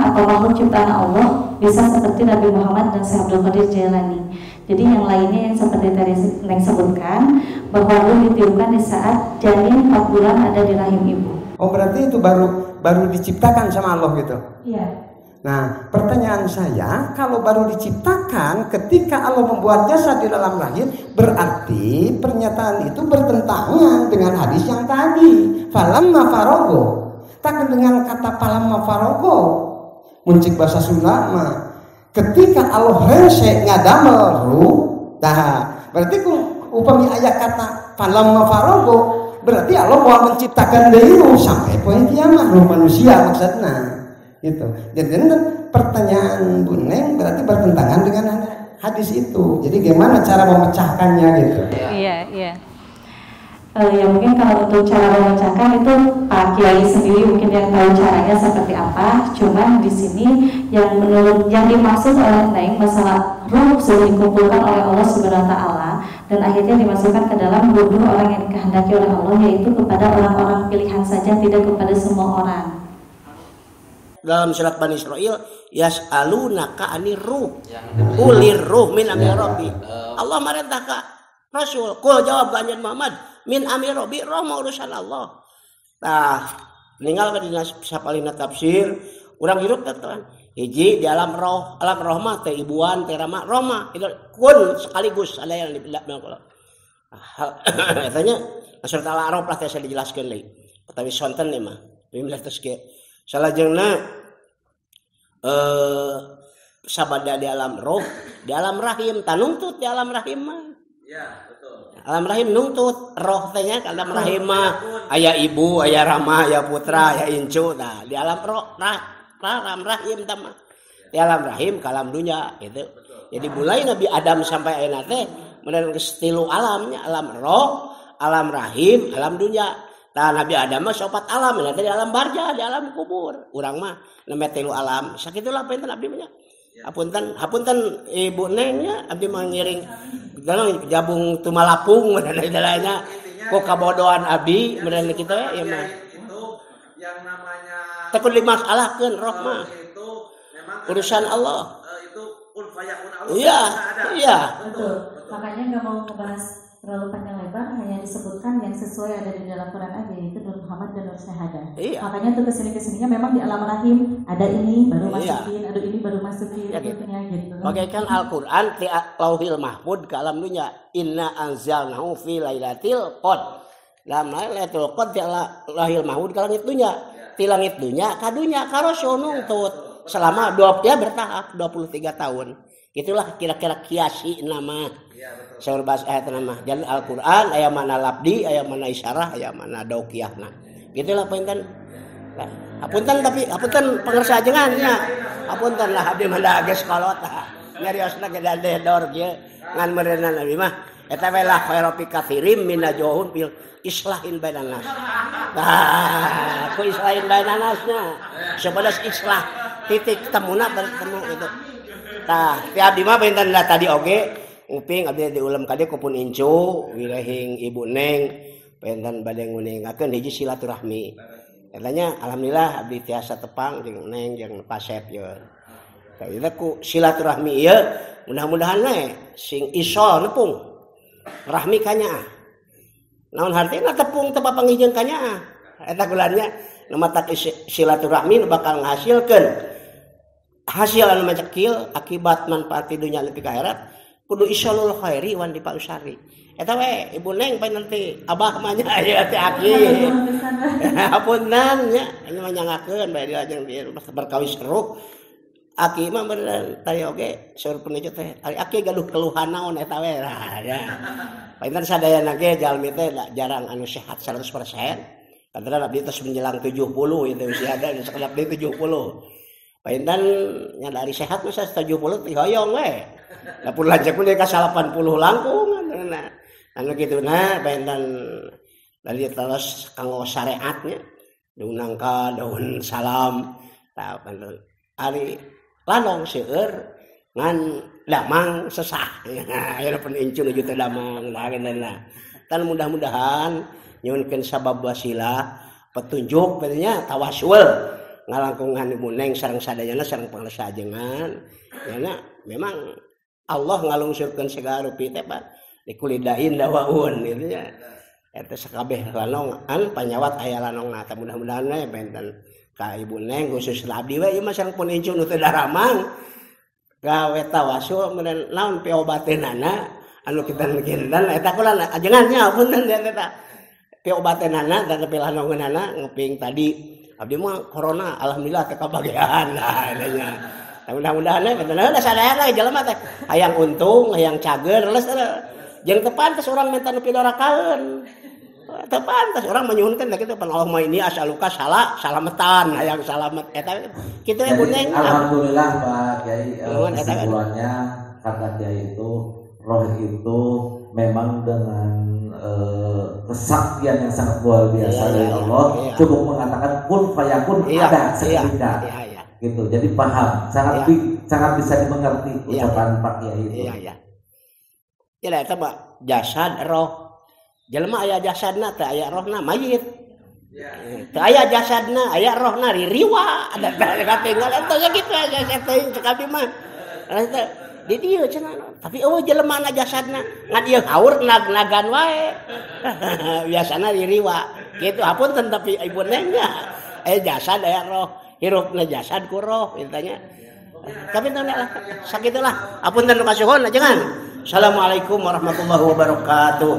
atau makhluk ciptaan Allah bisa seperti Nabi Muhammad dan Syekh Abdul Qadir Jailani. Jadi yang lainnya yang seperti tadi Neng sebutkan, bahwa ruh ditiupkan di saat janin 4 bulan ada di rahim ibu. Oh, berarti itu baru diciptakan sama Allah gitu. Iya. Nah, pertanyaan saya, kalau baru diciptakan ketika Allah membuat jasad di dalam rahim, berarti pernyataan itu bertentangan dengan hadis yang tadi. Falamma farogo. Tak dengan kata falamma farogo. Muncik bahasa Sunda mah. Ketika Allah rese ngadamel ruh, dah berarti upami aya kata falamma farogo, berarti Allah mau menciptakan deui ruh sampai poin kiamat, ruh manusia maksudnya. Gitu. Jadi pertanyaan Bu Neng berarti bertentangan dengan hadis itu. Jadi gimana cara memecahkannya gitu? Iya. Ya mungkin kalau untuk cara memecahkan itu Pak Kiai sendiri mungkin yang tahu caranya seperti apa. Cuman di sini yang dimaksud oleh Neng masalah ruh sudah dikumpulkan oleh Allah Subhanahu Wa Taala dan akhirnya dimasukkan ke dalam ruh orang yang dikehendaki oleh Allah, yaitu kepada orang-orang pilihan saja, tidak kepada semua orang. Dalam surat Bani Israil, yas'alunaka anir ruh, ulir ruh min amri rabbi. Allah merintah ka Rasul, kul jawab kanjeng Muhammad, min amri rabbi, roh mau urusan Allah. Nah, ninggal ka dina sapalina tafsir, urang hirup tetan. Hiji di alam roh mah teh ibuan, teh rama, roh mah itu kun sekaligus ada yang dibedak kula. Katanya surat Al-A'raf lah saya dijelaskeun deui. Tapi sonten nih mah, bimlah tazkiyah. Salajengna sabada di alam roh, di alam rahim, tanungtut di alam rahim mah. Ya, betul. Alam rahim nungtut, roh teh nya alam rahim mah aya ibu, aya rama, aya putra, aya incu. Nah, di alam roh, alam rahim tah mah. Di alam rahim kalam dunya gitu. Jadi mulai Nabi Adam sampai ayeuna teh meureun geus 3 alamnya, alam roh, alam rahim, alam dunya. Nah, Nabi Adam mah 4 alam, nanti di alam barja, di alam kubur. Urang mah nembe 3 alam. Sakitulah pinten abdi mah. Hapunten Ibu Neng nya abdi mah ngiring dalam jabung tumalapung dalanya. Kok kabodohan abdi meureun kitu ya mah. Itu yang namanya tekun dimasalahkeun roh mah. Itu memang urusan Allah. Itu kun fayakun Allah. Iya. Betul. Makanya nggak mau ngebahas terlalu panjang lebar, hanya disebutkan yang sesuai ada di dalam Quran aja, yaitu Nur Muhammad dan Nur Syahadah. Iya. Makanya tuh kesininya memang di alam rahim ada ini baru Iya. masukin, ada ini baru masukin, Ya, gitu. gitu. Bagaikan Al-Quran di Lauhil Mahfud ke alam dunia. Inna anzalnahu fi lailatul qadr. Dalam lailatul qadr di Lauhil Mahfud ke langit dunia. Di langit dunia kadunya karoso nungtut selama bertahap 23 tahun. Itulah kira-kira kiasi nama. Saya bahas ayat nama. Jadi Al-Quran aya mana labdi, aya mana isyarah, aya mana dauqiyahna. Gitulah pinten. Apunten pengersa ajengannya. Apunten lah abdi mah geus kolot. Nyariosna gede dor kieu ngan meureunna nabi mah eta we la khairu fi katsirin min najahum bil islahin bainan nas. Nah, ku islahin bainan nasna. Sebadas islah titik temuna bertemu itu. Tah, ti abdi mah pinten lah tadi oge uping abdi diulam kade ku pun incu wirehing Ibu Neng pinten bade nguningakeun hiji silaturahmi. Katanya alhamdulillah abdi tiasa tepang jeung Neng jeung Pasep ye. Kita ku silaturahmi ieu mudah-mudahan we sing isol nepung rahmi kanya. Naon hartina tepung teu papangijieun kanya. Eta gulannya nu matak silaturahmi bakal ngahasilkeun hasil anu macekil akibat manfaat di dunia nepi ka akhirat kudu isolul khairi wan dipausari. Eta we Ibu Neng pae nanti abah mah nya aya teh aki. Apunten nya anu mah nyangakeun bae dilajeng berkawis ruh. Aki mah beneran tadi oge saur penuju teh ari aki gaduh keluhan naon eta we ya. Painten sadayana ge jalmi teh jarang anu sehat 100%. Kadang abdi teh menjelang 70 itu usia ada sakedap deui 70. Painten nya dari sehat mah 70 teh hoyong we. Dapur lanjak pun ka 80 langkung anu kituna painten dari terus kanggo syariatnya diundang ka daun salam tah painten ari lanong seueur ngan damang sesah. Aya pun incu nuju teh damang lagenna. Tan mudah-mudahan nyuwunkeun sabab wasilah petunjuk betulnya tawasul ngalangkungan Ibu Neng sareng sadayana sareng pangarsa ajengan. Karena memang Allah ngalungsurkeun segala rupi teh Pak dikulidahin dawaun gitu nya. Eta sakabeh lanongan panyawat aya lanongna teh mudah-mudahan we benten ka Ibu Neng khusus abdi we ieu mah sareng pun incu nu teu daramang gawe tawasul meureun naon piobateunana anu kita ngirindan eta kula ajengan nya punten eta piobateunana dan pilanongeunana ngeping tadi abdi mah corona alhamdulillah teh kabagean lah nya. Mudah-mudahan we bener sadayana jelema teh hayang untung hayang cager leus jeung teu pantes urang minta nu pidorakaeun. Teu pantes urang menyuhunkeun da kitu pan Allahumma inni as'aluka salamatan hayang salamet eta kitu ya Bu Neng. Alhamdulillah Pak Kiai kesimpulannya kata Kiai itu roh itu memang dengan kesaktian yang sangat luar biasa dari Allah cukup mengatakan kun fayakun ada seketika gitu jadi paham sangat bisa dimengerti ucapan Pak Kiai itu. Iya. Ya eta mah jasad roh jelema aya jasadna teh aya rohna mayit. Teu aya jasadna aya rohna ririwa ada katingal eta kitu aja teh cekap mah. Eta di dieu cenah. Tapi eueuh jelema na jasadna ngan ieu haur nagan wae. Biasana ririwa. Kitu hapunten tapi Ibu Neng nya aya jasad aya roh, hirupna jasad ku roh ditanya. Tapi teu lah sakitulah. Hapunten nu kasuhun ajengan. Assalamualaikum warahmatullahi wabarakatuh.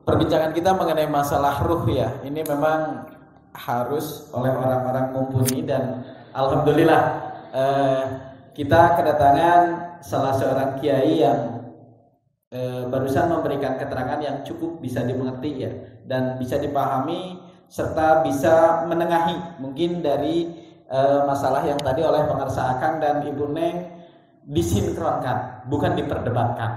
Perbincangan kita mengenai masalah ruh ya, ini memang harus oleh orang-orang mumpuni dan alhamdulillah kita kedatangan salah seorang kiai yang barusan memberikan keterangan yang cukup bisa dimengerti ya dan bisa dipahami serta bisa menengahi mungkin dari masalah yang tadi oleh pengarsa Akang dan Ibu Neng disinkronkan, bukan diperdebatkan,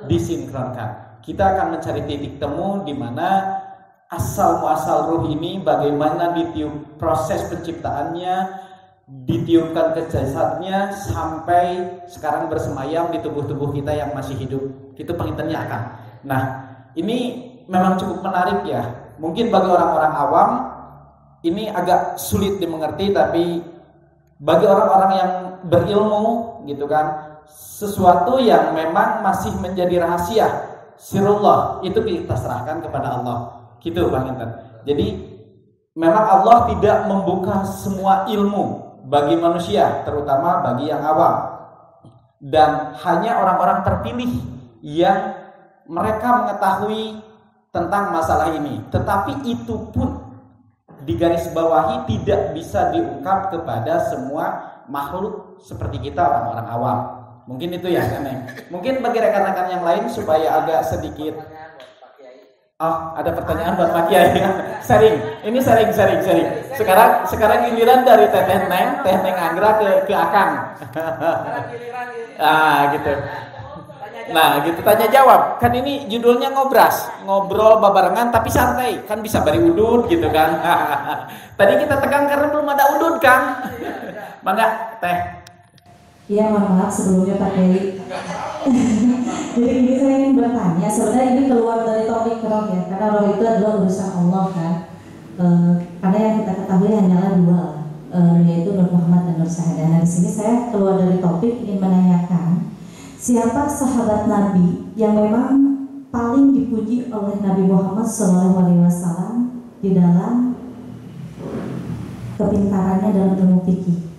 disinkronkan. Kita akan mencari titik temu di mana asal muasal ruh ini, bagaimana ditiup proses penciptaannya, ditiupkan ke jasadnya sampai sekarang bersemayam di tubuh-tubuh kita yang masih hidup. Itu pengintennya akan. Nah, ini memang cukup menarik ya. Mungkin bagi orang-orang awam ini agak sulit dimengerti, tapi bagi orang-orang yang berilmu gitu kan, sesuatu yang memang masih menjadi rahasia sirullah, itu kita serahkan kepada Allah. Gitu Bang Intan. Jadi memang Allah tidak membuka semua ilmu bagi manusia, terutama bagi yang awam. Dan hanya orang-orang terpilih yang mereka mengetahui tentang masalah ini. Tetapi itu pun digarisbawahi tidak bisa diungkap kepada semua makhluk seperti kita orang-orang awam. Mungkin itu ya Neng. Mungkin bagi rekan-rekan yang lain supaya agak sedikit. Oh, ada pertanyaan buat Pak Kiai. Sharing. Ini sharing. Sekarang giliran dari Teh Neng Anggra ke Akang. Gitu. Nah, gitu tanya jawab. Kan ini judulnya ngobras, ngobrol babarengan tapi santai. Kan bisa bari udud gitu kan. Tadi kita tegang karena belum ada udud kan. Mangga, Teh. Iya, mohon maaf sebelumnya Pak Kiai. Jadi ini saya ingin bertanya, sebenarnya ini keluar dari topik roh ya, karena roh itu adalah urusan Allah kan. Karena yang kita ketahui hanyalah dua, yaitu Nur Muhammad dan Nur Syahadah. Nah, di sini saya keluar dari topik ingin menanyakan, siapa sahabat Nabi yang memang paling dipuji oleh Nabi Muhammad SAW di dalam kepintarannya dalam ilmu fikih?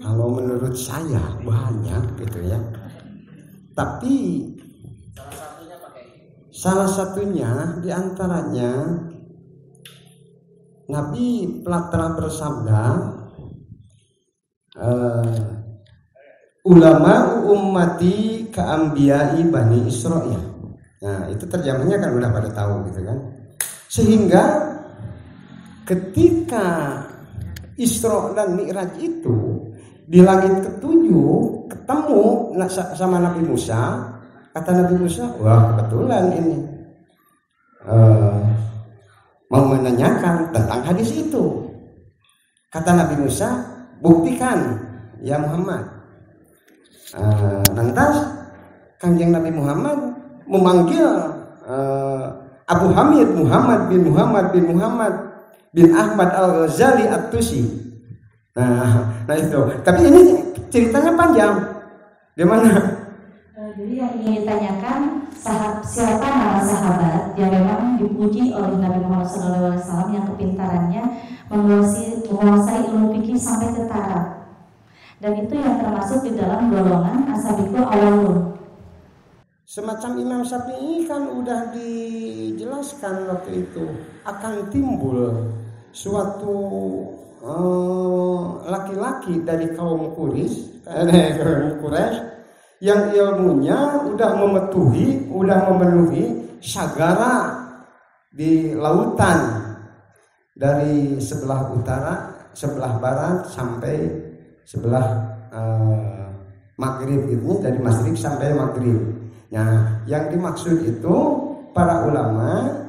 Kalau menurut saya banyak gitu ya. Tapi salah satunya diantaranya Nabi telah bersabda, ulama ummati ka'ambiyai bani Israil. Nah, itu terjemahnya kan udah pada tahu gitu kan. Sehingga ketika Isra dan Mi'raj itu di langit ketujuh ketemu sama Nabi Musa, kata Nabi Musa, wah kebetulan ini mau menanyakan tentang hadis itu. Kata Nabi Musa, buktikan ya Muhammad. Lantas Kanjeng Nabi Muhammad memanggil Abu Hamid Muhammad bin Ahmad Al-Ghazali At-Tusi. Nah itu. Tapi ini ceritanya panjang. Di mana? Jadi yang ingin ditanyakan, siapa nama sahabat yang memang dipuji oleh Nabi Muhammad SAW yang kepintarannya menguasai ilmu fikih sampai ke taraf. Dan itu yang termasuk di dalam golongan asabiqul awwalun. Semacam Imam Syafi'i kan udah dijelaskan waktu itu akan timbul suatu laki-laki dari kaum Quraisy yang ilmunya udah memenuhi sagara di lautan dari sebelah utara, sebelah barat sampai sebelah maghrib gitu, dari masyrik sampai maghrib. Nah, yang dimaksud itu para ulama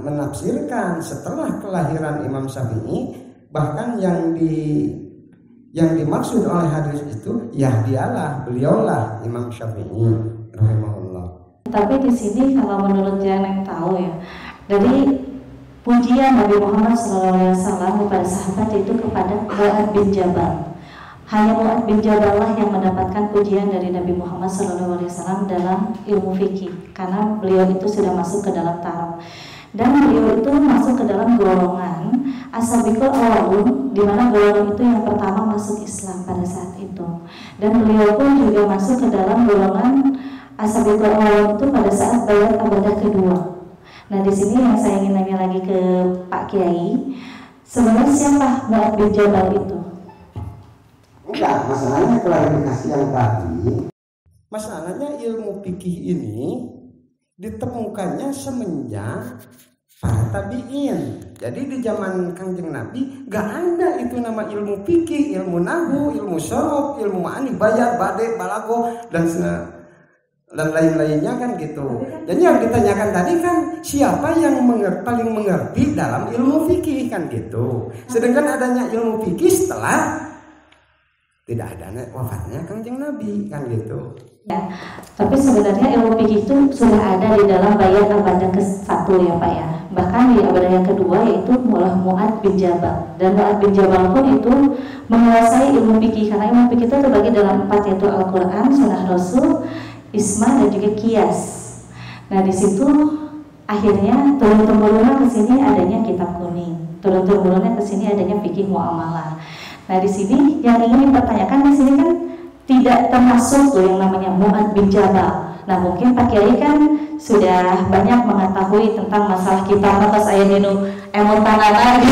menafsirkan setelah kelahiran Imam Syafi'i, bahkan yang dimaksud oleh hadis itu ya beliaulah Imam Syafi'i rahimahullah. Tapi di sini kalau menurut yang tahu ya, dari pujian Nabi Muhammad SAW kepada sahabat itu kepada Mu'ad bin Jabal. Hanya Mu'ad bin Jabal lah yang mendapatkan pujian dari Nabi Muhammad SAW dalam ilmu fikih, karena beliau itu sudah masuk ke dalam taraf. Dan beliau itu masuk ke dalam golongan asabiqul awwalun, di mana golongan itu yang pertama masuk Islam pada saat itu. Dan beliau pun juga masuk ke dalam golongan asabiqul awwalun itu pada saat baiat abadah kedua. Nah, di sini yang saya ingin nanya lagi ke Pak Kiai, sebenarnya siapa Mu'ad bin Jabal itu? Enggak, masalahnya klarifikasi yang tadi. Masalahnya ilmu fikih ini ditemukannya semenjak para tabi'in. Jadi di zaman Kanjeng Nabi gak ada itu nama ilmu fikih, ilmu nahwu, ilmu syaraf, ilmu ma'ani, bayat, bade, balago dan lain-lainnya kan gitu. Jadi yang ditanyakan tadi kan siapa yang paling mengerti dalam ilmu fikih kan gitu. Sedangkan adanya ilmu fikih setelah tidak ada wafatnya Kanjeng Nabi kan gitu. Ya, tapi sebenarnya ilmu fikih itu sudah ada di dalam bayat abadah ke-1 1 ya Pak ya. Bahkan di abad yang kedua yaitu Mu'adz bin Jabal. Dan Mu'adz bin Jabal pun itu menguasai ilmu fikih, karena ilmu fikih itu terbagi dalam 4 yaitu Al-Quran, Sunnah Rasul, Isma dan juga Qiyas. Nah di situ akhirnya turun-temurunnya ke sini adanya kitab kuning, turun-temurunnya ke sini adanya fikih muamalah. Nah di sini yang ingin dipertanyakan di sini kan tidak termasuk tuh yang namanya Mu'adz bin Jabal. Nah mungkin Pak Kiai kan sudah banyak mengetahui tentang masalah kitab atas ayat dinu emotanana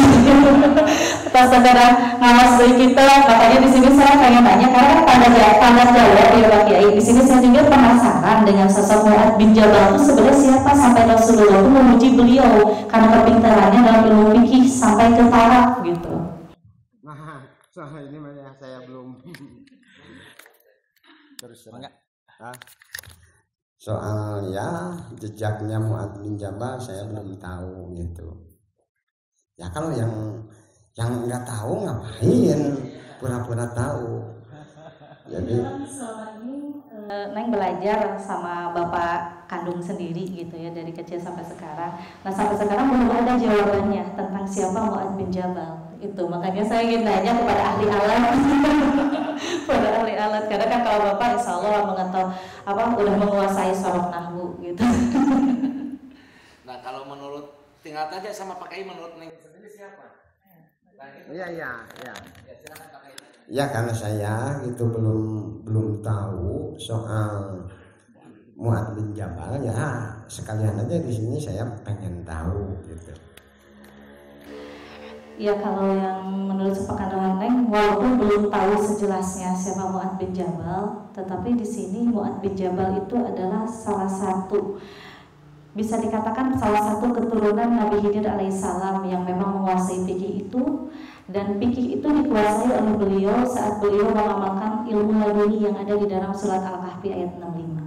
pas saudara ngawas dari kita, makanya di sini saya tanya-tanya karena tanda jawab ya Pak Kiai. Di sini saya juga penasaran dengan sosok Mu'adz bin Jabal itu sebenarnya siapa, sampai Rasulullah itu memuji beliau karena kepintarannya dalam ilmu fikih sampai ke taraf gitu. Nah, soal ini mana saya belum terus enggak. Soal ya jejaknya Mu'adz bin Jabal saya belum tahu gitu. Ya kalau yang nggak tahu ngapain pura-pura tahu. Jadi selama ini Neng belajar sama bapak kandung sendiri gitu ya dari kecil sampai sekarang. Nah sampai sekarang belum ada jawabannya tentang siapa Mu'adz bin Jabal itu. Makanya saya ingin nanya kepada ahli alat, pada ahli alat. Karena kan kalau bapak insya Allah udah menguasai sorok nahwu gitu. Nah kalau menurut tinggal tanya sama Pak Kiai, menurut Neng sendiri siapa? Iya. Ya karena saya itu belum tahu soal Mu'adz bin Jabal, ya sekalian aja di sini saya pengen tahu gitu. Ya kalau yang menurut sepengetahuan Neng, walaupun belum tahu sejelasnya siapa Mu'adz bin Jabal, tetapi di sini Mu'adz bin Jabal itu adalah salah satu, bisa dikatakan salah satu keturunan Nabi Khidir alaihissalam yang memang menguasai fikih itu, dan fikih itu dikuasai oleh beliau saat beliau mengamalkan ilmu laduni yang ada di dalam surat Al-Kahfi ayat 65.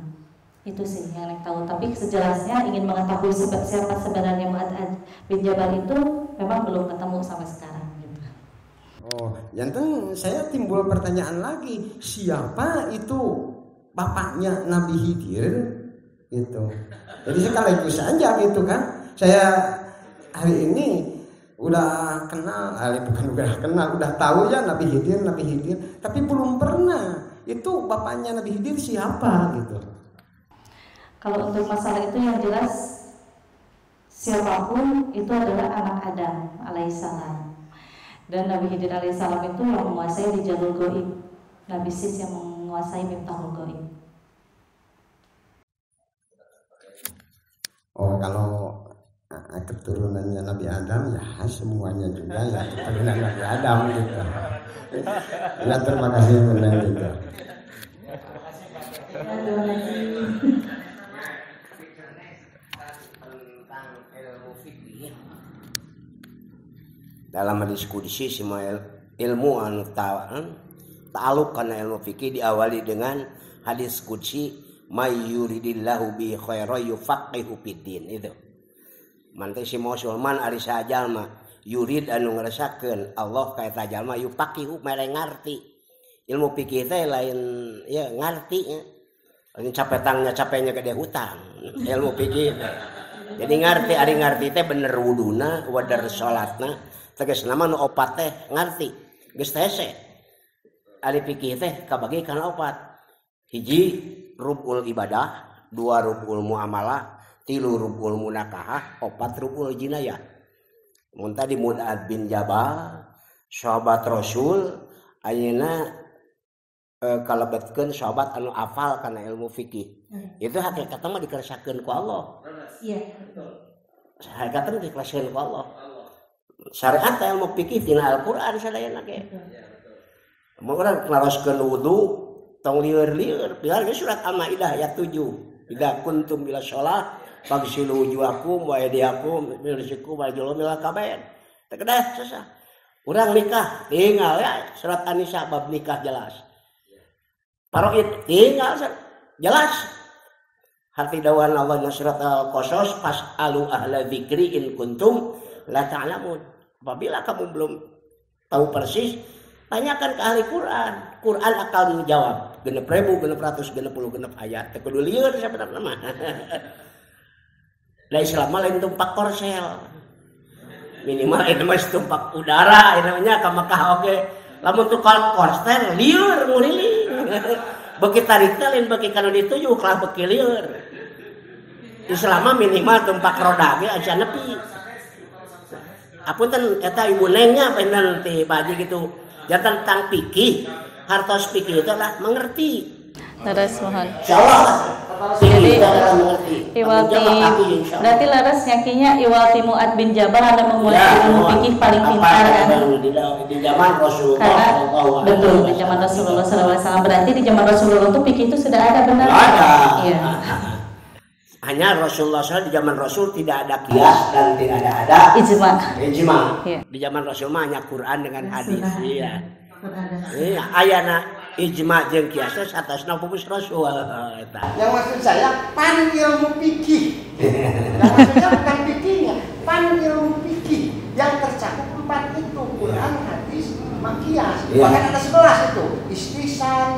Itu sih yang Neng tahu. Tapi sejelasnya ingin mengetahui siapa sebenarnya Mu'adz bin Jabal itu memang belum ketemu sampai sekarang gitu. Oh, jantung saya timbul pertanyaan lagi, siapa itu bapaknya Nabi Khidir gitu. Jadi sekaligus aja gitu kan. Saya hari ini udah tahu ya Nabi Khidir, tapi belum pernah itu bapaknya Nabi Khidir siapa gitu. Kalau untuk masalah itu yang jelas siapapun itu adalah anak Adam alaihissalam, dan Nabi Khidir alaihissalam itu yang menguasai di jalur goib, Nabi Sis yang menguasai miftahul goib. Oh kalau keturunannya Nabi Adam ya semuanya juga ya keturunan Nabi Adam gitu. Ya terima kasih benar gitu. Dalam hadis qudsi semua ilmu anu ta'alluq kana ilmu fikih diawali dengan hadis qudsi may yuridillahu bi khairan yufaqihu fiddin. Itu mantep si musulman ari sajalma yurid anu ngarasakeun Allah ka eta jalma yufaqihu mere ngarti. Ilmu fikih teh lain ya ngarti ya. Lain capenya gede hutang. Ilmu fikih teh. Jadi ngarti teh bener wuduna, wadar salatna. Tegas nama nu opat teh ngarti geus hese ari fikih teh kabagi kana opat, hiji rubul ibadah, 2 rubul muamalah, 3 rubul munakahah, 4 rubul jinayah. Mun tadi Mu'adz bin Jabal sahabat Rasul ayeuna kalebetkeun sahabat anu afal kana ilmu fikih. Itu hakikatna mah dikeresakeun ku Allah. Iya, betul. Hakikatna dikeresakeun ku Allah. Syariat ilmu fikih tina Al-Qur'an sadayana ge. Mun urang ngaroskeun wudu tong lieur-lieur, biar surat Al-Maidah ayat 7. Idza kuntum bila shalah fagsilu wujuhakum wa aydiyakum mirsikum wa arjulakum ila kabain. Teu kedah susah. Urang nikah tinggal ya surat An-Nisa bab nikah jelas. Paroid tinggal jelas. Harti dawan Allah surat Al-Qasas fas'alu ahla dzikri in kuntum la ta'lamun. Apabila kamu belum tahu persis, tanyakan ke ahli Quran. Quran akal menjawab. 6.660 ayat. Teu kudu lieur sabenerna mah. Da Islam mah lain tumpak korsel. Minimal itu mah tumpak udara, itu namanya ka Mekah oge. Lamun tukang korsel lieur nguriling. Beki tarik lain beki kana dituju lah beki lieur. Islam mah minimal tumpak roda ge aja nepi. Apunten eta ibu nengnya bener teh baji gitu. Jangan tentang fikih, hartos fikih itu adalah mengerti. Leres mohon. Insyaallah. Jadi Iwalti berarti leres nyakinya Iwalti Mu'ad bin Jabal ada menguasai ilmu fikih paling pintar kan? Di zaman Rasulullah. Karena betul di zaman Rasulullah SAW. Berarti di zaman Rasulullah itu fikih itu sudah ada benar? Ada. Iya. Hanya Rasulullah SAW di zaman Rasul tidak ada kias dan tidak ada ijma. Iya. Di zaman Rasul mah hanya Quran dengan hadis. Iya. Iya. Ayana ijma jeung kiasnya satasna fokus Rasul. Yang maksud saya pan ilmu fikih. Yang maksudnya bukan fikihnya, pan ilmu fikih yang tercakup 4 itu Quran, hadis, kias. Bahkan ada 11 itu istisham,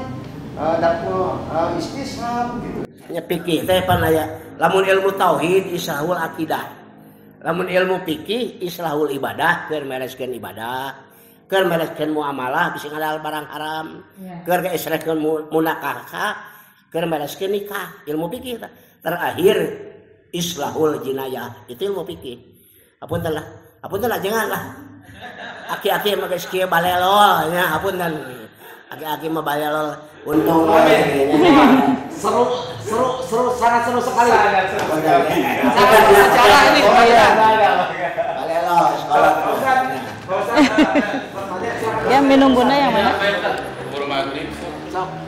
istisham gitu. Ya fikih teh pan aya lamun ilmu tauhid islahul akidah. Lamun ilmu fikih islahul ibadah, keur mereskeun ibadah. Keur mereskeun muamalah bisi ngadal barang haram. Keur geusrekeun munakahah, keur mereskeun nikah, ilmu fikih tah. Terakhir islahul jinayah, itu ilmu fikih. Apunten lah janganlah. Aki-aki mah geus kieu balelol nya, apunten. Aki-aki mah balelol untung seru sangat seru sekali. Acara ini balelol sekolah. Ya minum guna yang mana?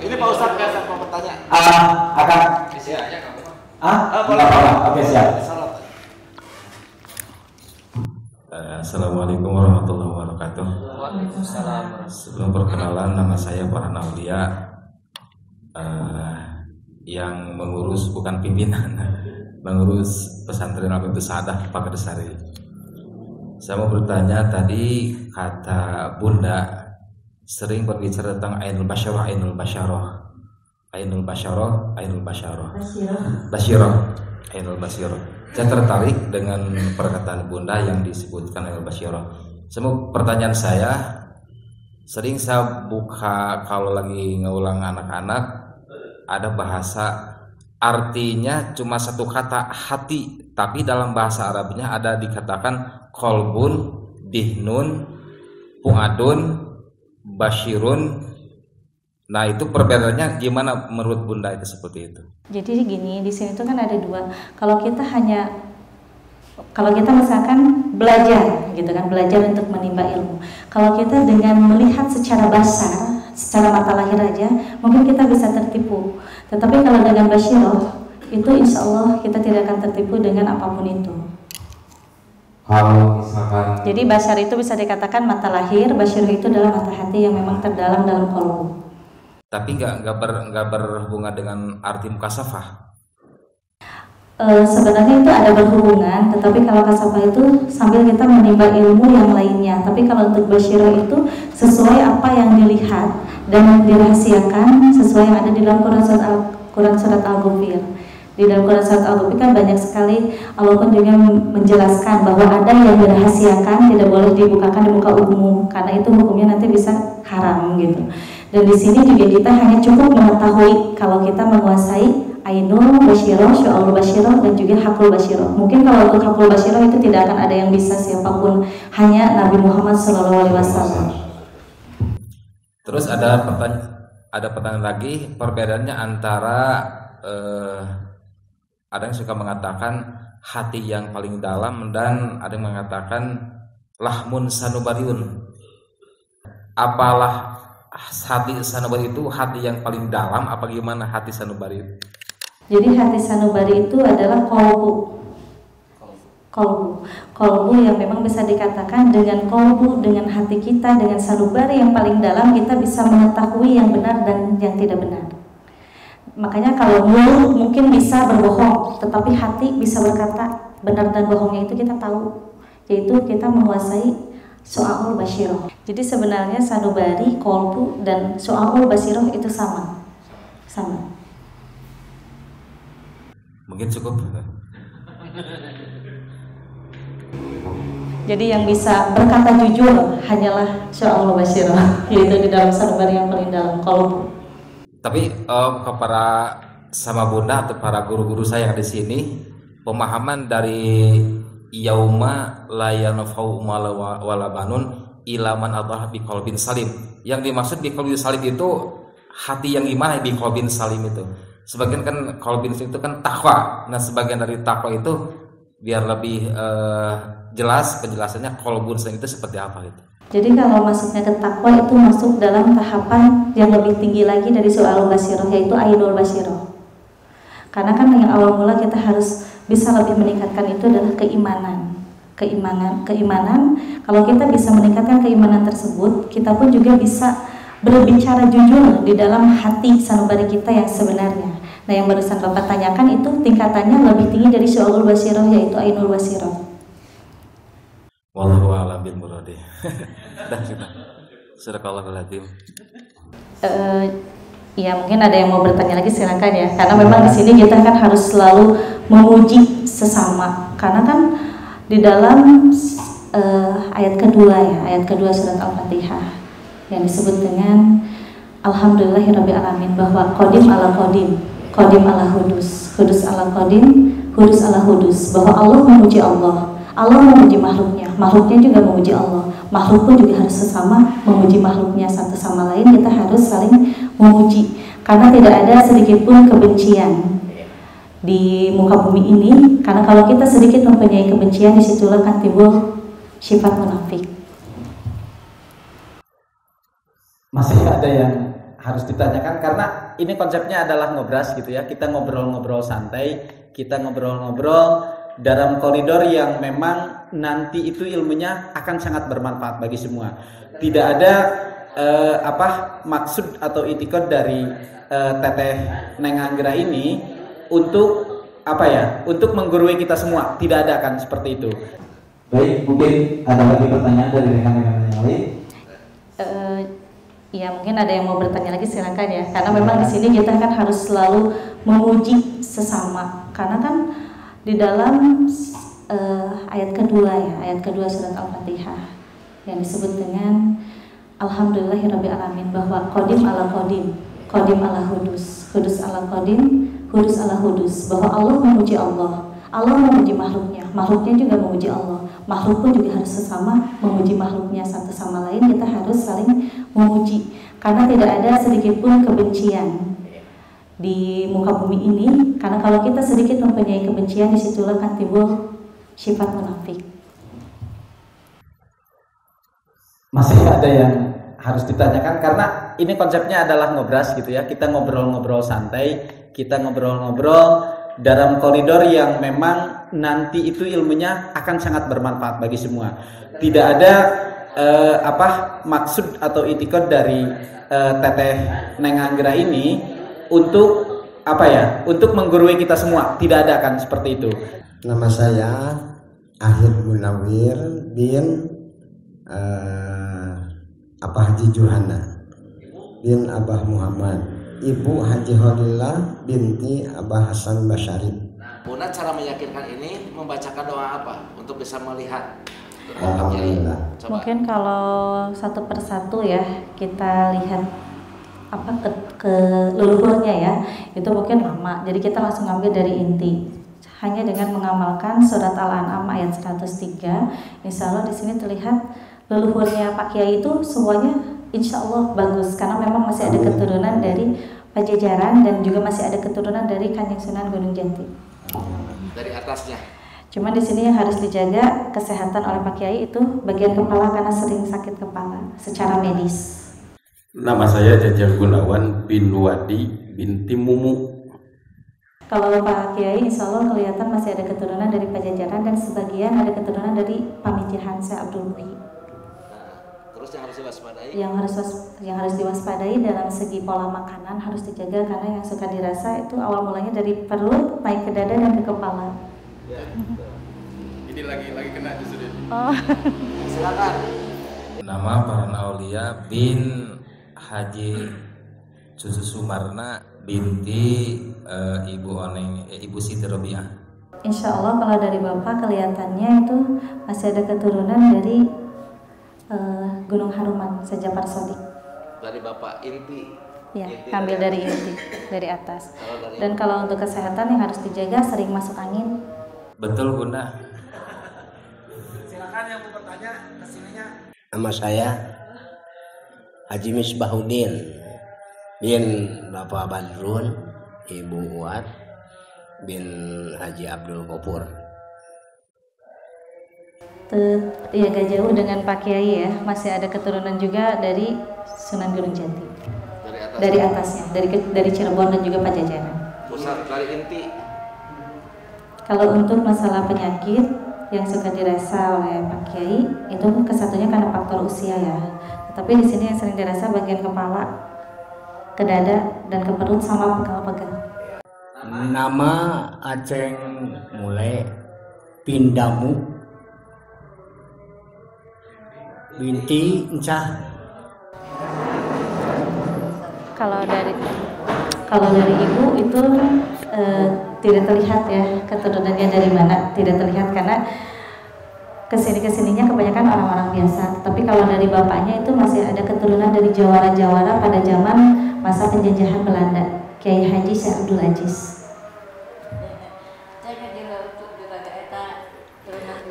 Ini Pak Ustadz kan mau bertanya. Akan. Oke siap. Assalamualaikum warahmatullahi wabarakatuh. Waalaikumsalam. Sebelum perkenalan, nama saya Farhan Aulia, yang mengurus, bukan pimpinan, mengurus pesantren Al-Baitus Sa'adah Pak Kedesari. Saya mau bertanya, tadi kata Bunda sering berbicara tentang Ainul Basyarah, Ainul Basyarah, Ainul Basyarah, Ainul Basyarah, Basyarah, Ainul Basyarah. Saya tertarik dengan perkataan Bunda yang disebutkan Ainul Basyarah. Pertanyaan saya, sering saya buka kalau lagi ngulang anak-anak, ada bahasa artinya cuma satu kata hati, tapi dalam bahasa Arabnya ada dikatakan kolbun, dihnun, puadun, basyirun. Nah itu perbedaannya gimana menurut Bunda itu seperti itu? Jadi gini, di sini tuh kan ada dua. Kalau kita misalkan belajar gitu kan, belajar untuk menimba ilmu. Kalau kita dengan melihat secara basar, secara mata lahir aja, mungkin kita bisa tertipu. Tetapi kalau dengan basyirah, itu insya Allah kita tidak akan tertipu dengan apapun itu. Kalau misalkan, jadi basar itu bisa dikatakan mata lahir, basyirah itu adalah mata hati yang memang terdalam dalam kolbu. Tapi nggak berhubungan dengan arti mukasafah. Sebenarnya itu ada berhubungan, tetapi kalau kasafah itu sambil kita menimba ilmu yang lainnya. Tapi kalau untuk basyirah itu sesuai apa yang dilihat dan dirahasiakan sesuai yang ada di dalam Quran surat Al-Ghafir. Di dalam Quran surat Al-Ghafir kan banyak sekali Allah pun juga menjelaskan bahwa ada yang dirahasiakan tidak boleh dibukakan di muka umum karena itu hukumnya nanti bisa haram gitu. Dan di sini juga kita hanya cukup mengetahui kalau kita menguasai Ainul Basyirah, Syu'aul Basyirah, dan juga Hakul Basyirah. Mungkin kalau untuk Hakul Basyirah itu tidak akan ada yang bisa siapapun, hanya Nabi Muhammad SAW. Terus ada pertanyaan lagi, perbedaannya antara ada yang suka mengatakan hati yang paling dalam dan ada yang mengatakan lahmun sanubariun. Apalah hati sanubari itu hati yang paling dalam, apa gimana hati sanubari itu? Jadi hati sanubari itu adalah kolbu yang memang bisa dikatakan dengan kolbu, dengan hati kita, dengan sanubari yang paling dalam kita bisa mengetahui yang benar dan yang tidak benar. Makanya kalau mulut mungkin bisa berbohong, tetapi hati bisa berkata benar dan bohongnya itu kita tahu, yaitu kita menguasai Syu'aul Basyirah. Jadi sebenarnya sanubari, kolbu, dan Syu'aul Basyirah itu sama. Jadi yang bisa berkata jujur hanyalah sya'Allah basyirah, yaitu di dalam sanubari yang paling dalam kolbu. Tapi kepada sama Bunda atau para guru-guru saya yang di sini, pemahaman dari yauma la yanfa'u mal wala banun illa man ataha biqalbin salim. Yang dimaksud biqalbin salim itu hati yang gimana di qalbin salim itu? Sebagian kan qalbin salim itu kan takwa. Nah, sebagian dari takwa itu biar lebih jelas penjelasannya qalbun salim itu seperti apa gitu. Jadi kalau masuknya ke takwa itu masuk dalam tahapan yang lebih tinggi lagi dari su'alul basirah, yaitu ainul basirah. Karena kan yang awal mula kita harus bisa lebih meningkatkan itu adalah keimanan. Kalau kita bisa meningkatkan keimanan tersebut, kita pun juga bisa berbicara jujur di dalam hati sanubari kita yang sebenarnya. Nah, yang barusan Bapak tanyakan itu tingkatannya lebih tinggi dari su'alul basirah, yaitu ainul basirah. Wallahu a'lam bil murad. Dah kita. Sadaqallahul azim. Ya mungkin ada yang mau bertanya lagi, silakan ya. Karena memang di sini kita kan harus selalu memuji sesama. Karena kan di dalam ayat kedua ya, ayat kedua surat Al-Fatihah yang disebut dengan Alhamdulillahirabbil alamin, bahwa qadim ala qadim, qadim ala hudus, hudus ala qadim, hudus ala hudus, bahwa Allah memuji Allah. Allah memuji makhluknya, makhluknya juga memuji Allah. Makhluk pun juga harus sesama memuji makhluknya, satu sama lain kita harus saling memuji. Karena tidak ada sedikit pun kebencian di muka bumi ini. Karena kalau kita sedikit mempunyai kebencian, disitulah kan timbul sifat munafik. Masih ada yang harus ditanyakan karena ini konsepnya adalah ngobras gitu ya. Kita ngobrol-ngobrol santai, kita ngobrol-ngobrol dalam koridor yang memang nanti itu ilmunya akan sangat bermanfaat bagi semua. Tidak ada maksud atau itikad dari Teteh Neng Anggra ini untuk untuk menggurui kita semua. Tidak ada kan seperti itu. Baik, mungkin ada lagi pertanyaan dari rekan-rekan yang lain. Ya mungkin ada yang mau bertanya lagi, silakan ya. Karena memang di sini kita kan harus selalu memuji sesama. Karena kan di dalam ayat kedua ya, ayat kedua surat Al-Fatihah yang disebut dengan Alhamdulillahirabbil alamin, bahwa qadim ala qadim, qadim ala hudus, hudus ala qadim, hudus ala hudus, bahwa Allah memuji Allah. Allah memuji makhluknya, makhluknya juga memuji Allah. Makhluk pun juga harus sesama memuji makhluknya, satu sama lain kita harus saling memuji. Karena tidak ada sedikit pun kebencian di muka bumi ini. Karena kalau kita sedikit mempunyai kebencian, disitulah kan timbul sifat munafik. Masih ada yang harus ditanyakan karena ini konsepnya adalah ngobras gitu ya. Kita ngobrol-ngobrol santai, kita ngobrol-ngobrol dalam koridor yang memang nanti itu ilmunya akan sangat bermanfaat bagi semua. Tidak ada maksud atau itikad dari Teteh Neng Anggra ini untuk untuk menggurui kita semua. Tidak ada kan seperti itu. Nama saya Ahid Munawir bin Haji Juhana bin Abah Muhammad, Ibu Haji Holillah binti Abah Hasan Basyari. Bunda, cara meyakinkan ini membacakan doa apa untuk bisa melihat? Mungkin kalau satu persatu ya kita lihat ke leluhurnya ya, itu mungkin lama. Jadi kita langsung ambil dari inti. Hanya dengan mengamalkan surat Al-An'am ayat 103, insya Allah di sini terlihat leluhurnya Pak Kiai itu semuanya insya Allah bagus, karena memang masih ada keturunan dari Pajajaran dan juga masih ada keturunan dari Kanjeng Sunan Gunung Jati. Dari atasnya. Cuman di sini yang harus dijaga kesehatan oleh Pak Kiai itu bagian kepala, karena sering sakit kepala secara medis. Nama saya Jajang Gunawan bin Wadi binti Mumu. Kalau Pak Kiai insya Allah kelihatan masih ada keturunan dari Pajajaran dan sebagian ada keturunan dari Pamijahan Syekh Abdul Muhi. Terus yang harus diwaspadai? Yang harus diwaspadai dalam segi pola makanan harus dijaga, karena yang suka dirasa itu awal mulanya dari perut naik ke dada dan ke kepala. Ya. Ini lagi kena justru. Oh. Silakan. Nama Paran Aulia bin Haji Susu Sumarna binti Ibu Siti Robiah. Insya Allah kalau dari Bapak kelihatannya itu masih ada keturunan dari Gunung Haruman, Sejapar Sodik. Dari Bapak inti. Ya, ambil dari inti, dari atas. Dan kalau untuk kesehatan yang harus dijaga, sering masuk angin. Betul Bunda. Silakan yang mau bertanya kesininya. Nama saya Haji Misbahuddin bin Bapak Badrun, Ibu Uwat bin Haji Abdul Gopur. Ya gak jauh dengan Pak Kiai ya, masih ada keturunan juga dari Sunan Gunung Jati. Dari atasnya, dari Cirebon dan juga Pajajaran. Pusat dari inti. Kalau untuk masalah penyakit yang suka dirasa oleh Pak Kiai, itu kesatunya karena faktor usia ya. Tapi di sini yang sering dirasa bagian kepala, ke dada dan ke perut sama pegal-pegal. Nama Aceng Mule Pindamu binti Encah. Kalau dari ibu itu tidak terlihat ya keturunannya dari mana, tidak terlihat karena kesininya kebanyakan orang-orang biasa. Tapi kalau dari bapaknya itu masih ada keturunan dari jawara-jawara pada zaman masa penjajahan Belanda, Kiai Haji Syekh Abdul Aziz.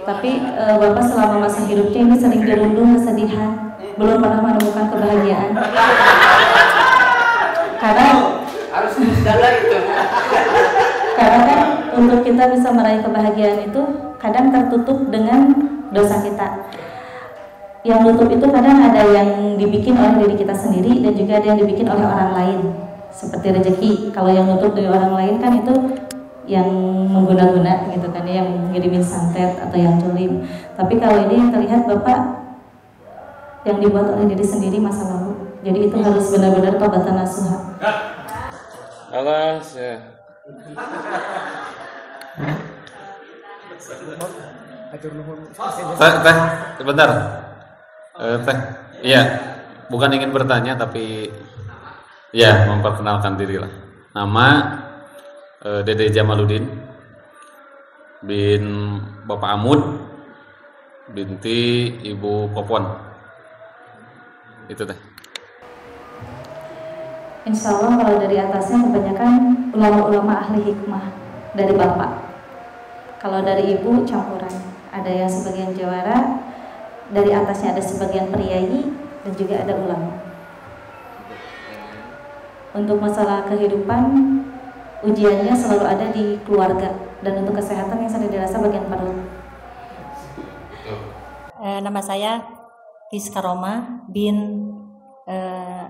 Tapi bapak selama masa hidupnya ini sering dirundung kesedihan, belum pernah menemukan kebahagiaan. Karena harus dijaga itu. Karena kan untuk kita bisa meraih kebahagiaan itu kadang tertutup dengan dosa kita. Yang nutup itu kadang ada yang dibikin oleh diri kita sendiri dan juga ada yang dibikin oleh orang lain. Seperti rezeki, kalau yang nutup dari orang lain kan itu yang mengguna-guna gitu kan, yang ngirimin santet atau yang culim. Tapi kalau ini yang terlihat bapak yang dibuat oleh diri sendiri masa lalu. Jadi itu harus benar-benar tobatan nasuha. Alas ya. Teh, sebentar. Teh, iya, bukan ingin bertanya tapi ya memperkenalkan diri lah. Nama Dede Jamaluddin bin Bapak Amud binti Ibu Popon. Itu teh. Insya Allah kalau dari atasnya kebanyakan ulama-ulama ahli hikmah dari bapak. Kalau dari ibu campuran, ada yang sebagian jawara, dari atasnya ada sebagian priayi dan juga ada ulama. Untuk masalah kehidupan, ujiannya selalu ada di keluarga dan untuk kesehatan yang sering dirasa bagian perut. Nama saya Rizka Roma bin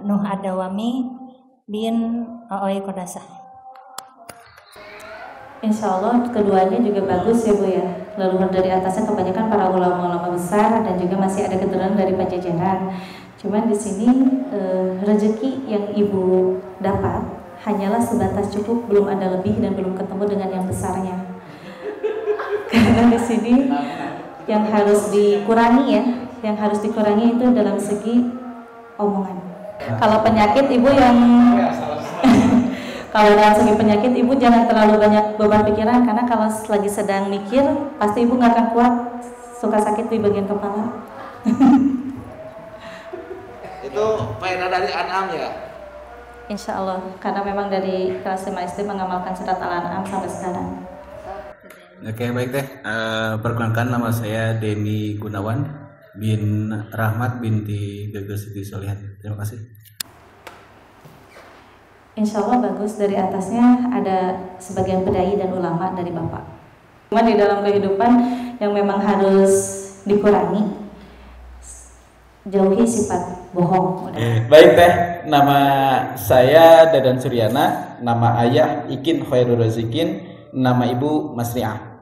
Nuh Adawami bin Ooi Kodasa. Insya Allah keduanya juga bagus ya Bu ya. Leluhur dari atasnya kebanyakan para ulama-ulama besar dan juga masih ada keturunan dari Pajajaran. Cuman di sini rezeki yang ibu dapat hanyalah sebatas cukup, belum ada lebih dan belum ketemu dengan yang besarnya. Karena di sini yang harus dikurangi ya, yang harus dikurangi itu dalam segi omongan. Kalau penyakit ibu yang kalau dalam segi penyakit ibu jangan terlalu banyak beban pikiran karena kalau lagi sedang mikir pasti ibu nggak akan kuat, suka sakit di bagian kepala. Itu faedah dari An'am ya? Insya Allah, karena memang dari kelas 5 SD mengamalkan surat Al-An'am sampai sekarang. Oke baik teh, perkenalkan nama saya Denny Gunawan bin Rahmat binti Geges Siti Solihat. Terima kasih. Insya Allah bagus, dari atasnya ada sebagian pedai dan ulama dari bapak. Cuma di dalam kehidupan yang memang harus dikurangi, jauhi sifat bohong. Baik teh, nama saya Dadan Suryana, nama ayah Ikin Khairul Razikin, nama ibu Masriah.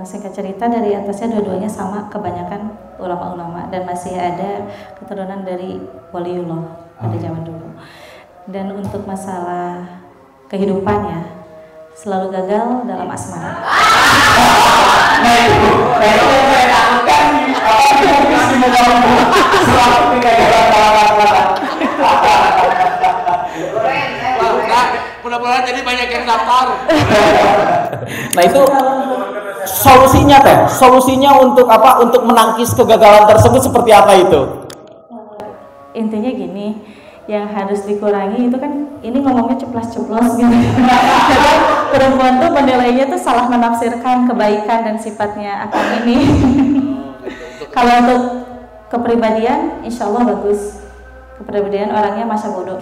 Singkat cerita dari atasnya dua-duanya sama, kebanyakan ulama-ulama dan masih ada keturunan dari waliullah pada zaman dulu. Dan untuk masalah kehidupannya selalu gagal dalam asmara. Mudah-mudahan jadi banyak yang daftar. Nah itu solusinya teh, solusinya untuk apa? Untuk menangkis kegagalan tersebut seperti apa itu? Intinya gini, yang harus dikurangi itu kan, ini ngomongnya ceplos-ceplos gitu. Jadi perempuan tuh menilainya tuh salah menafsirkan kebaikan dan sifatnya akan ini. Kalau untuk kepribadian, insya Allah bagus. Kepribadian orangnya masa bodoh.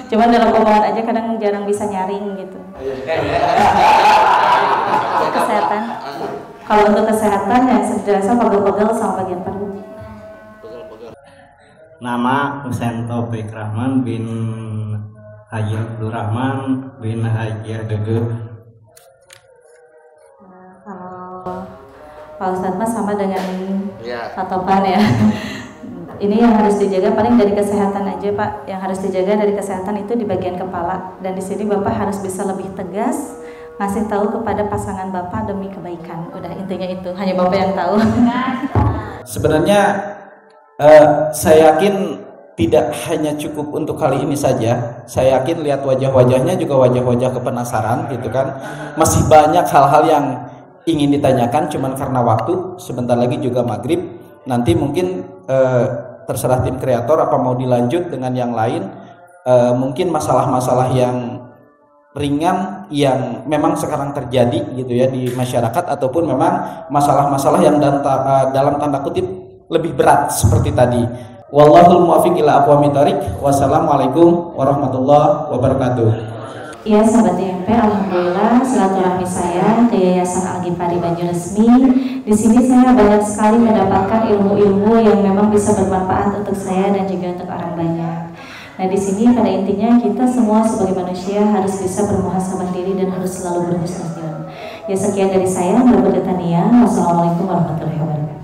Cuman dalam omongan aja kadang jarang bisa nyaring gitu. Kesehatan. Kalau untuk kesehatan yang sederhana pegel-pegel sama bagian paru. Nama Husain Taufik Rahman bin Haji Abdul Rahman bin Haji Gege. Kalau Pak Ustadz mas sama dengan Pak Topan ya. Ini yang harus dijaga paling dari kesehatan aja Pak. Yang harus dijaga dari kesehatan itu di bagian kepala. Dan di sini Bapak harus bisa lebih tegas ngasih tahu kepada pasangan Bapak demi kebaikan. Udah intinya itu, hanya Bapak yang tahu. Sebenarnya saya yakin tidak hanya cukup untuk kali ini saja. Saya yakin lihat wajah-wajahnya juga wajah-wajah kepenasaran gitu kan. Masih banyak hal-hal yang ingin ditanyakan, cuman karena waktu. Sebentar lagi juga maghrib. Nanti mungkin terserah tim kreator apa mau dilanjut dengan yang lain. Mungkin masalah-masalah yang ringan yang memang sekarang terjadi gitu ya di masyarakat, ataupun memang masalah-masalah yang dalam tanda kutip lebih berat seperti tadi. Wallahul muwaffiq ila aqwamit thoriq. Wassalamualaikum warahmatullahi wabarakatuh. Iya sahabat IMP, alhamdulillah silaturahmi saya ke Yayasan Al-Ghifari Baju Resmi. Di sini saya banyak sekali mendapatkan ilmu-ilmu yang memang bisa bermanfaat untuk saya dan juga untuk orang banyak. Nah di sini pada intinya kita semua sebagai manusia harus bisa bermuhasabah diri dan harus selalu berhusnuzon. Ya sekian dari saya, Mbak Putri Tania. Wassalamualaikum warahmatullahi wabarakatuh.